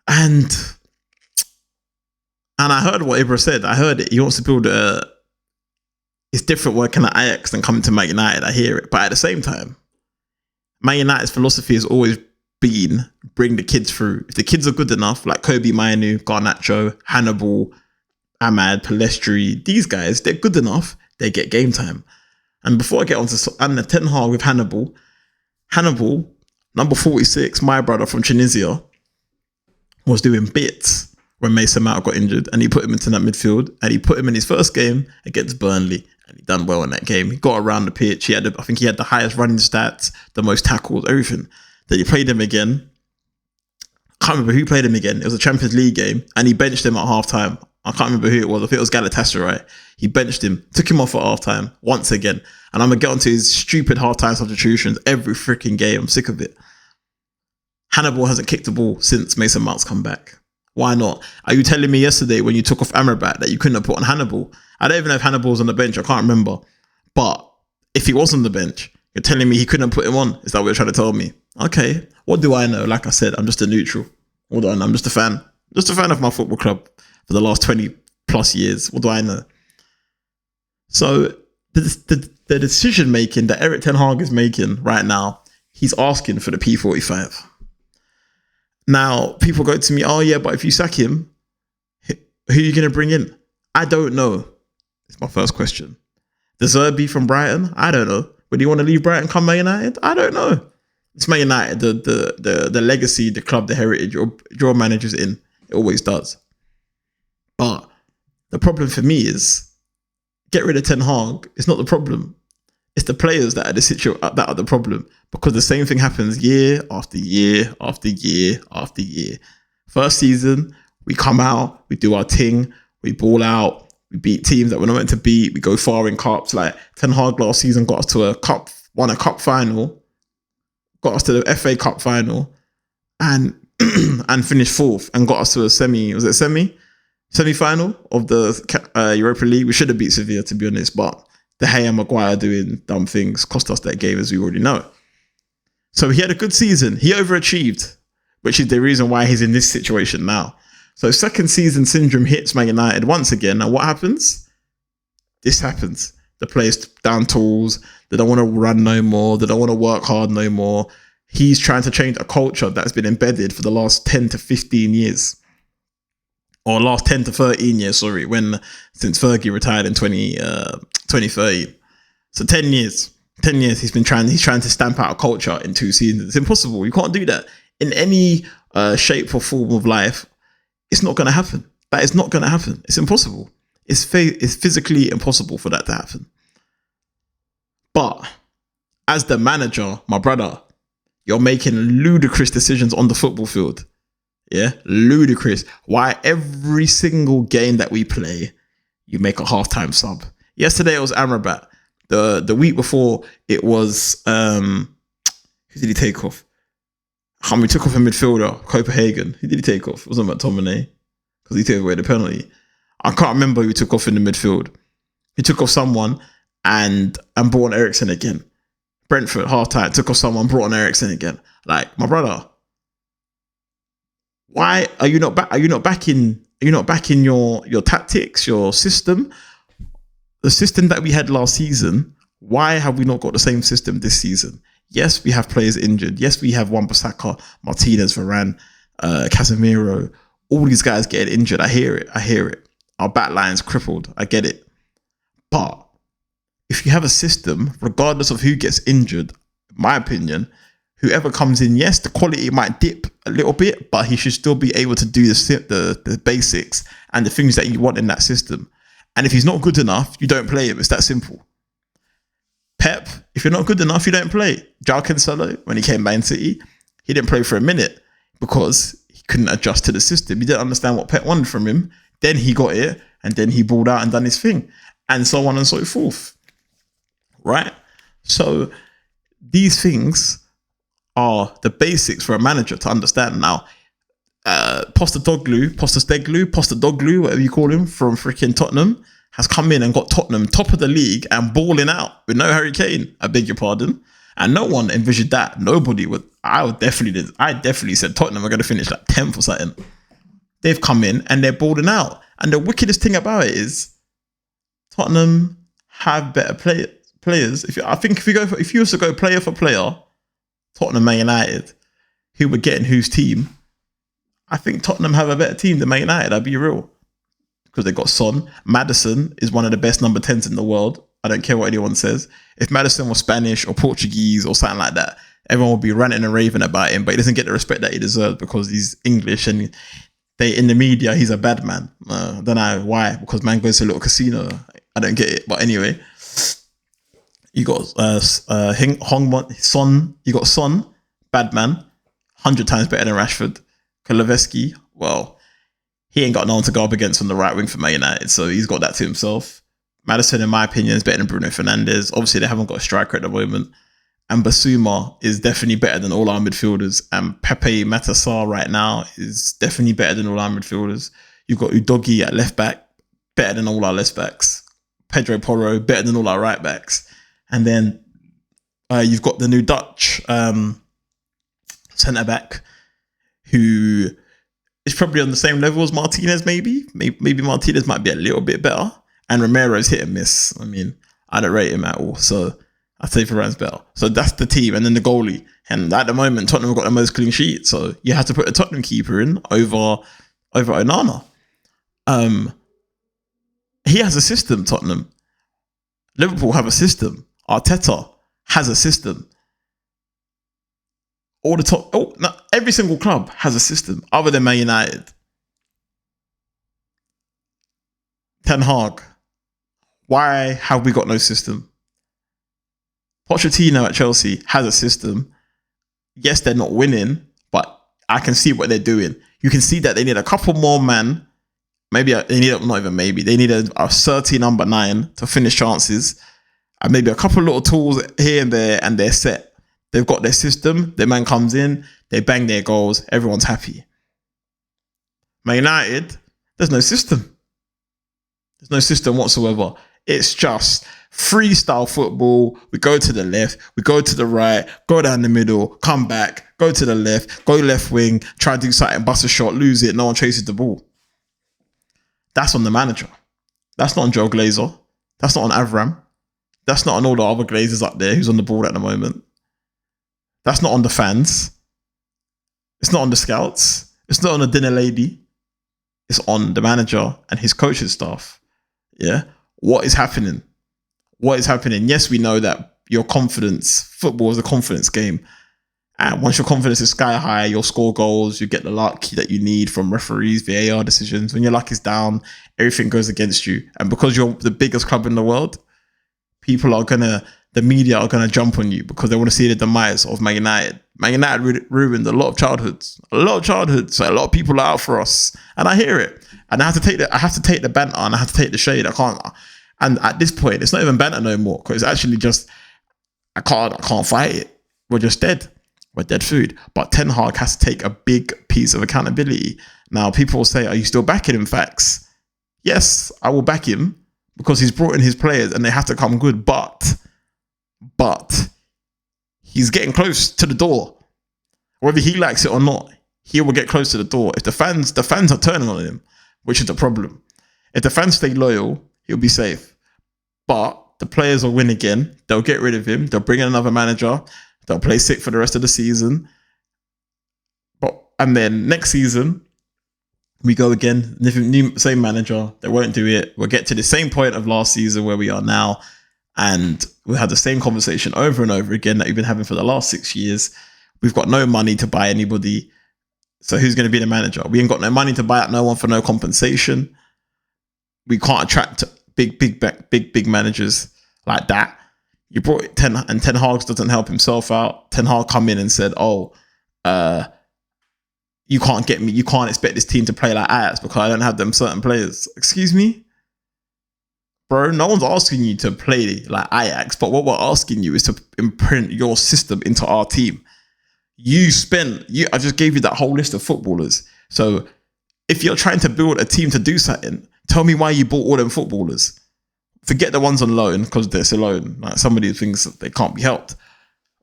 And I heard what Ibra said. I heard it. He wants to build it's different working at Ajax than coming to Man United. I hear it. But at the same time, Man United's philosophy has always been bring the kids through. If the kids are good enough, like Kobe Mainoo, Garnacho, Hannibal, Ahmad, Palestri, these guys, they're good enough, they get game time. And before I get on to and the Ten Hag with Hannibal, number 46, my brother from Tunisia, was doing bits when Mason Mount got injured, and he put him into that midfield, and he put him in his first game against Burnley, and he done well in that game. He got around the pitch. I think he had the highest running stats, the most tackles, everything. Then he played him again. I can't remember who played him again. It was a Champions League game, and he benched him at halftime. I can't remember who it was. I think it was Galatasaray. He benched him, took him off at halftime once again. And I'm going to get onto his stupid halftime substitutions every freaking game. I'm sick of it. Hannibal hasn't kicked the ball since Mason Mount's come back. Why not? Are you telling me yesterday when you took off Amrabat that you couldn't have put on Hannibal? I don't even know if Hannibal was on the bench. I can't remember. But if he was on the bench, you're telling me he couldn't put him on? Is that what you're trying to tell me? Okay. What do I know? Like I said, I'm just a neutral. What do I know? I'm just a fan. Just a fan of my football club for the last 20 plus years. What do I know? So the decision making that Erik Ten Haag is making right now, he's asking for the P45. Now, people go to me, oh yeah, but if you sack him, who are you going to bring in? I don't know. It's my first question. The Zerbi from Brighton? I don't know. Would you want to leave Brighton, come Man United? I don't know. It's Man United, the legacy, the club, the heritage, your manager's in. It always does. But the problem for me is, get rid of Ten Hag. It's not the problem. It's the players that are that are the problem, because the same thing happens year after year after year after year. First season, we come out, we do our thing, we ball out, we beat teams that we're not meant to beat, we go far in cups. Like Ten Hag last season got us to won a cup final, got us to the FA Cup final, and finished fourth and got us to a semi-final of the Europa League. We should have beat Sevilla, to be honest, but De Gea and Maguire doing dumb things cost us that game, as we already know. So he had a good season. He overachieved, which is the reason why he's in this situation now. So second season syndrome hits Man United once again. Now what happens? This happens. The players down tools. They don't want to run no more. They don't want to work hard no more. He's trying to change a culture that's been embedded for the last 10 to 15 years or last 10 to 13 years, sorry, since Fergie retired in 2013. So 10 years. 10 years he's trying to stamp out a culture in 2 seasons. It's impossible. You can't do that in any shape or form of life. It's not going to happen. That is not going to happen. It's impossible. It's physically impossible for that to happen. But as the manager, my brother, you're making ludicrous decisions on the football field. Yeah, ludicrous. Why every single game that we play, you make a halftime sub. Yesterday it was Amrabat. The week before it was who did he take off? We took off a midfielder, Copenhagen. Who did he take off? It wasn't McTominay because he took away the penalty. I can't remember who he took off in the midfield. He took off someone and brought on Eriksen again. Brentford halftime took off someone, brought on Eriksen again. Like, my brother, why are you not back? Are you not back in your tactics, your system? The system that we had last season, why have we not got the same system this season? Yes, we have players injured. Yes, we have Wan-Bissaka, Martinez, Varane, Casemiro. All these guys getting injured. I hear it. Our back line's crippled. I get it. But if you have a system, regardless of who gets injured, in my opinion, whoever comes in, yes, the quality might dip a little bit, but he should still be able to do the basics and the things that you want in that system. And if he's not good enough, you don't play him. It's that simple. Pep, if you're not good enough, you don't play. João Cancelo, when he came Man City, he didn't play for a minute because he couldn't adjust to the system. He didn't understand what Pep wanted from him. Then he got it, and then he balled out and done his thing, and so on and so forth. Right? So these things are the basics for a manager to understand. Now, Postecoglou, whatever you call him, from freaking Tottenham, has come in and got Tottenham top of the league and balling out with no Harry Kane. I beg your pardon. And no one envisioned that. Nobody would. I definitely said Tottenham are going to finish like 10th or something. They've come in and they're balling out. And the wickedest thing about it is Tottenham have better players. If you was to go player for player, Tottenham, Man United, who would get in whose team, I think Tottenham have a better team than Man United. I'll be real. Because they got Son. Maddison is one of the best number 10s in the world. I don't care what anyone says. If Maddison was Spanish or Portuguese or something like that, everyone would be ranting and raving about him, but he doesn't get the respect that he deserves because he's English and in the media, he's a bad man. I don't know why, because man goes to a little casino. I don't get it. But anyway, you got Son. You got Son, bad man, 100 times better than Rashford. Kulusevski, well, he ain't got no one to go up against on the right wing for Man United, so he's got that to himself. Maddison, in my opinion, is better than Bruno Fernandes. Obviously, they haven't got a striker at the moment. And Basuma is definitely better than all our midfielders. And Pepe Matassar right now is definitely better than all our midfielders. You've got Udogie at left back, better than all our left backs. Pedro Porro, better than all our right backs. And then you've got the new Dutch centre back, who is probably on the same level as Martinez, maybe. Maybe Martinez might be a little bit better. And Romero's hit and miss. I mean, I don't rate him at all. So I'd say Varane's better. So that's the team. And then the goalie. And at the moment, Tottenham have got the most clean sheet. So you have to put a Tottenham keeper in over Onana. He has a system, Tottenham. Liverpool have a system. Arteta has a system. Every single club has a system other than Man United. Ten Haag. Why have we got no system? Pochettino at Chelsea has a system. Yes, they're not winning, but I can see what they're doing. You can see that they need a couple more men. They need a 30 number 9 to finish chances. And maybe a couple little tools here and there, and they're set. They've got their system. Their man comes in, they bang their goals. Everyone's happy. Man United, there's no system. There's no system whatsoever. It's just freestyle football. We go to the left, we go to the right, go down the middle, come back, go to the left, go left wing, try to do something, bust a shot, lose it, no one chases the ball. That's on the manager. That's not on Joe Glazer. That's not on Avram. That's not on all the other Glazers up there who's on the board at the moment. That's not on the fans. It's not on the scouts. It's not on the dinner lady. It's on the manager and his coaching staff. Yeah. What is happening? What is happening? Yes, we know that football is a confidence game. And once your confidence is sky high, you'll score goals, you get the luck that you need from referees, VAR decisions. When your luck is down, everything goes against you. And because you're the biggest club in the world, the media are gonna jump on you because they want to see the demise of Man United. Man United ruined a lot of childhoods. So a lot of people are out for us, and I hear it. And I have to take the banter and I have to take the shade. I can't. And at this point, it's not even banter no more because it's actually just I can't fight it. We're just dead. We're dead food. But Ten Hag has to take a big piece of accountability. Now, people will say, "Are you still backing him?" Facts. Yes, I will back him because he's brought in his players and they have to come good. But he's getting close to the door. Whether he likes it or not, he will get close to the door. If the fans are turning on him, which is the problem. If the fans stay loyal, he'll be safe. But the players will win again. They'll get rid of him. They'll bring in another manager. They'll play sick for the rest of the season. And then next season, we go again. Same manager. They won't do it. We'll get to the same point of last season where we are now. And we'll have the same conversation over and over again that we've been having for the last 6 years. We've got no money to buy anybody. So who's going to be the manager? We ain't got no money to buy out no one for no compensation. We can't attract big managers like that. You brought Ten Hag doesn't help himself out. Ten Hag come in and said, you can't get me. You can't expect this team to play like Ajax because I don't have them certain players. Excuse me? Bro, no one's asking you to play like Ajax, but what we're asking you is to imprint your system into our team. I just gave you that whole list of footballers. So if you're trying to build a team to do something, tell me why you bought all them footballers. Forget the ones on loan because they're still loan. Like some of these things, they can't be helped.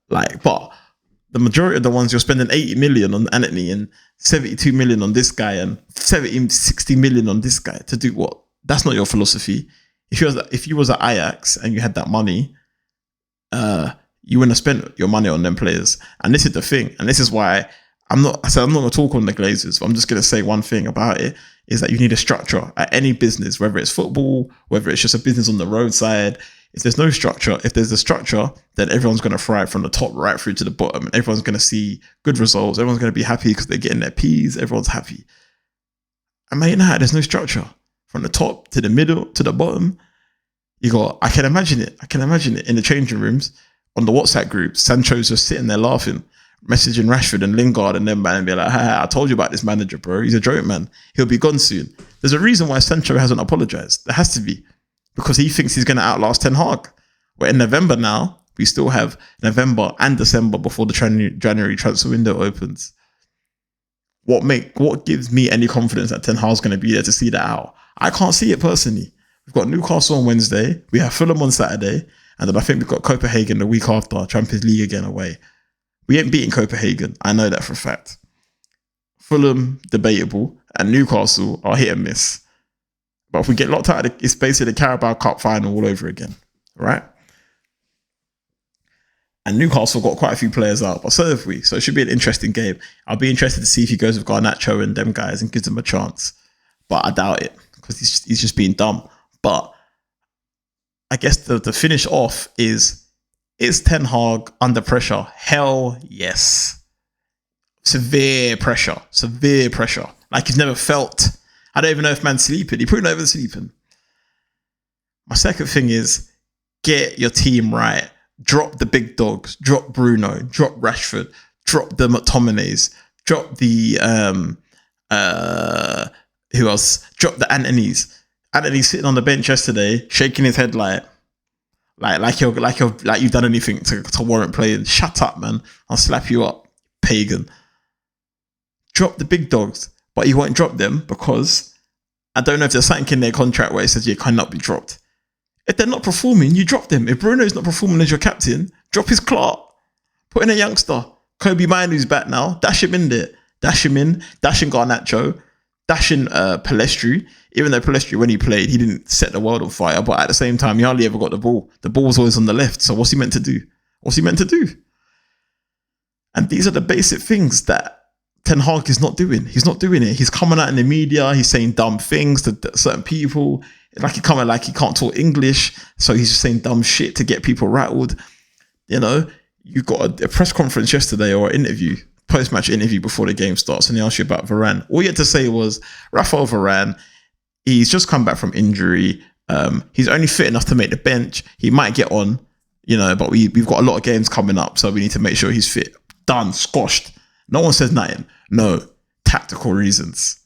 But the majority of the ones you're spending 80 million on Anthony and 72 million on this guy and 60 million on this guy to do what? That's not your philosophy. If you was at Ajax and you had that money, you wouldn't have spent your money on them players. And this is the thing. And this is why I'm not going to talk on the Glazers, but I'm just going to say one thing about it is that you need a structure at any business, whether it's football, whether it's just a business on the roadside. If there's no structure, if there's a structure, then everyone's going to thrive from the top right through to the bottom. And everyone's going to see good results. Everyone's going to be happy because they're getting their P's. Everyone's happy. And Man United, there's no structure. From the top to the middle to the bottom, I can imagine it in the changing rooms, on the WhatsApp group. Sancho's just sitting there laughing, messaging Rashford and Lingard and them, man, and be like, hey, I told you about this manager, bro. He's a joke, man. He'll be gone soon. There's a reason why Sancho hasn't apologized. There has to be. Because he thinks he's going to outlast Ten Hag. We're in November now. We still have November and December before the January transfer window opens. What gives me any confidence that Ten Hag's going to be there to see that out? I can't see it personally. We've got Newcastle on Wednesday. We have Fulham on Saturday. And then I think we've got Copenhagen the week after, Champions League again away. We ain't beating Copenhagen. I know that for a fact. Fulham, debatable. And Newcastle are hit and miss. But if we get locked out, it's basically the Carabao Cup final all over again. Right? And Newcastle got quite a few players out, but so have we. So it should be an interesting game. I'll be interested to see if he goes with Garnacho and them guys and gives them a chance. But I doubt it because he's just being dumb. But I guess the finish off is Ten Hag under pressure? Hell yes. Severe pressure. Like he's never felt. I don't even know if man's sleeping. He probably not even sleeping. My second thing is get your team right. Drop the big dogs. Drop Bruno. Drop Rashford. Drop the McTominays. Drop the who else? Drop the Antonys. Anthony's sitting on the bench yesterday, shaking his head like you've done anything to warrant playing. Shut up, man. I'll slap you up, pagan. Drop the big dogs, but you won't drop them because I don't know if there's something in their contract where it says you cannot be dropped. If they're not performing, you drop them. If Bruno's not performing as your captain, drop his Clark. Put in a youngster. Kobe Mainoo's back now. Dash him in there. Dash him in. Dash in Garnacho. Dash in Pellistri. Even though Pellistri, when he played, he didn't set the world on fire. But at the same time, he hardly ever got the ball. The ball was always on the left. So what's he meant to do? And these are the basic things that Ten Hag is not doing. He's not doing it. He's coming out in the media. He's saying dumb things to certain people. Like he coming like he can't talk English, so he's just saying dumb shit to get people rattled. You know, you got a press conference yesterday or an interview, post-match interview before the game starts, and they asked you about Varane. All you had to say was Rafael Varane. He's just come back from injury. He's only fit enough to make the bench. He might get on, you know, but we've got a lot of games coming up, so we need to make sure he's fit. Done, squashed. No one says nothing. No, tactical reasons.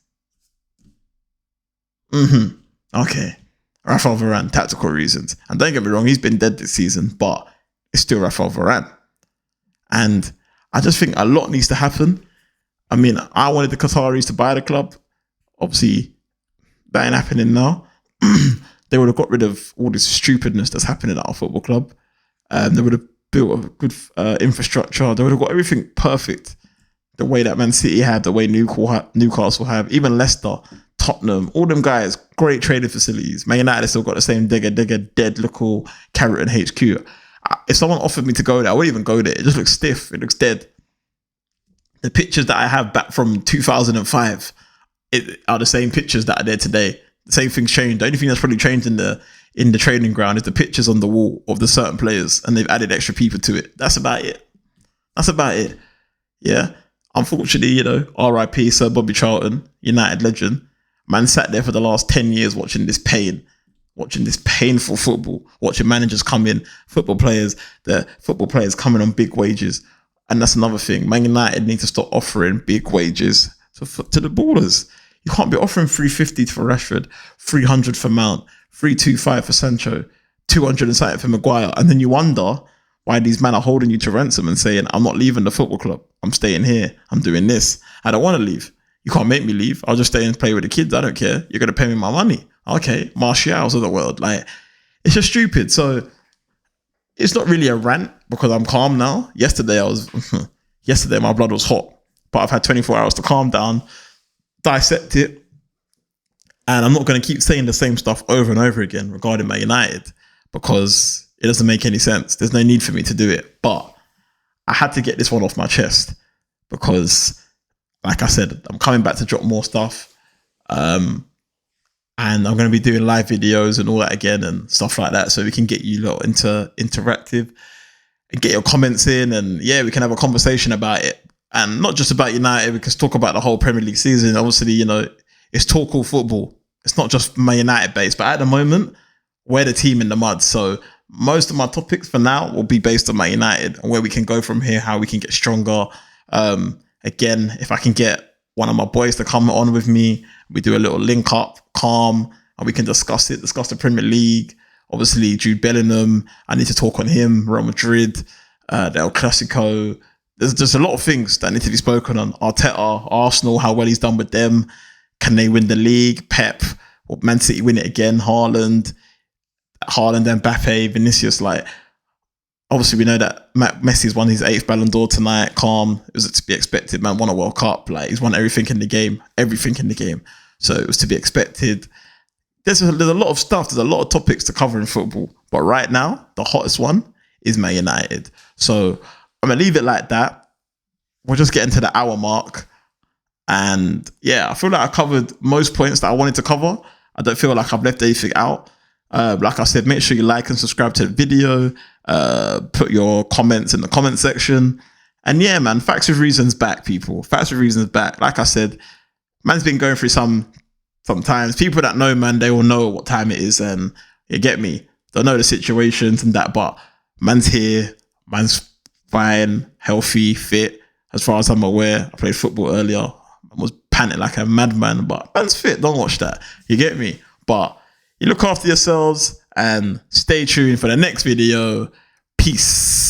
Okay. Rafael Varane, tactical reasons. And don't get me wrong, he's been dead this season, but it's still Rafael Varane. And I just think a lot needs to happen. I mean, I wanted the Qataris to buy the club. Obviously, that ain't happening now. They would have got rid of all this stupidness that's happening at our football club. They would have built a good infrastructure. They would have got everything perfect. The way that Man City had, the way Newcastle have, even Leicester, Tottenham, all them guys, great trading facilities. Man United still got the same dead local Carrollton HQ. If someone offered me to go there, I wouldn't even go there. It just looks stiff. It looks dead. The pictures that I have back from 2005 are the same pictures that are there today. The same thing's changed. The only thing that's probably changed in the training ground is the pictures on the wall of the certain players, and they've added extra people to it. That's about it. Yeah. Unfortunately, you know, RIP Sir Bobby Charlton, United legend. Man sat there for the last 10 years watching this painful football, watching managers come in, football players coming on big wages. And that's another thing. Man United need to stop offering big wages to the ballers. You can't be offering 350 for Rashford, 300 for Mount, 325 for Sancho, 200 and something for Maguire. And then you wonder why these men are holding you to ransom and saying, I'm not leaving the football club. I'm staying here. I'm doing this. I don't want to leave. You can't make me leave. I'll just stay and play with the kids. I don't care. You're going to pay me my money. Okay. Martials of the world. Like, it's just stupid. So it's not really a rant because I'm calm now. Yesterday my blood was hot, but I've had 24 hours to calm down, dissect it. And I'm not going to keep saying the same stuff over and over again regarding Man United because it doesn't make any sense. There's no need for me to do it. But I had to get this one off my chest because, like I said, I'm coming back to drop more stuff. And I'm going to be doing live videos and all that again and stuff like that so we can get you lot interactive and get your comments in. And yeah, we can have a conversation about it. And not just about United, we can talk about the whole Premier League season. Obviously, you know, it's talk all football. It's not just Man United based. But at the moment, we're the team in the mud. So most of my topics for now will be based on Man United and where we can go from here, how we can get stronger. Again, if I can get one of my boys to come on with me, we do a little link up, calm, and we can discuss the Premier League. Obviously, Jude Bellingham, I need to talk on him, Real Madrid, the El Clasico. There's a lot of things that need to be spoken on. Arteta, Arsenal, how well he's done with them. Can they win the league? Pep, or Man City win it again? Haaland, Mbappe, Vinicius. Like, obviously, we know that Messi's won his 8th Ballon d'Or tonight. Calm. It was to be expected. Man won a World Cup. Like, he's won everything in the game. So it was to be expected. There's a lot of stuff. There's a lot of topics to cover in football. But right now, the hottest one is Man United. So I'm going to leave it like that. We're just getting to the hour mark. And yeah, I feel like I covered most points that I wanted to cover. I don't feel like I've left anything out. Like I said, make sure you like and subscribe to the video. Put your comments in the comment section. And yeah, man, Facts with Reasons back, people. Facts with Reasons back. Like I said, man's been going through sometimes. People that know, man, they will know what time it is. And you get me. Don't know the situations and that, but man's here. Man's fine, healthy, fit. As far as I'm aware, I played football earlier. I was panting like a madman, but man's fit. Don't watch that. You get me? But you look after yourselves and stay tuned for the next video. Peace.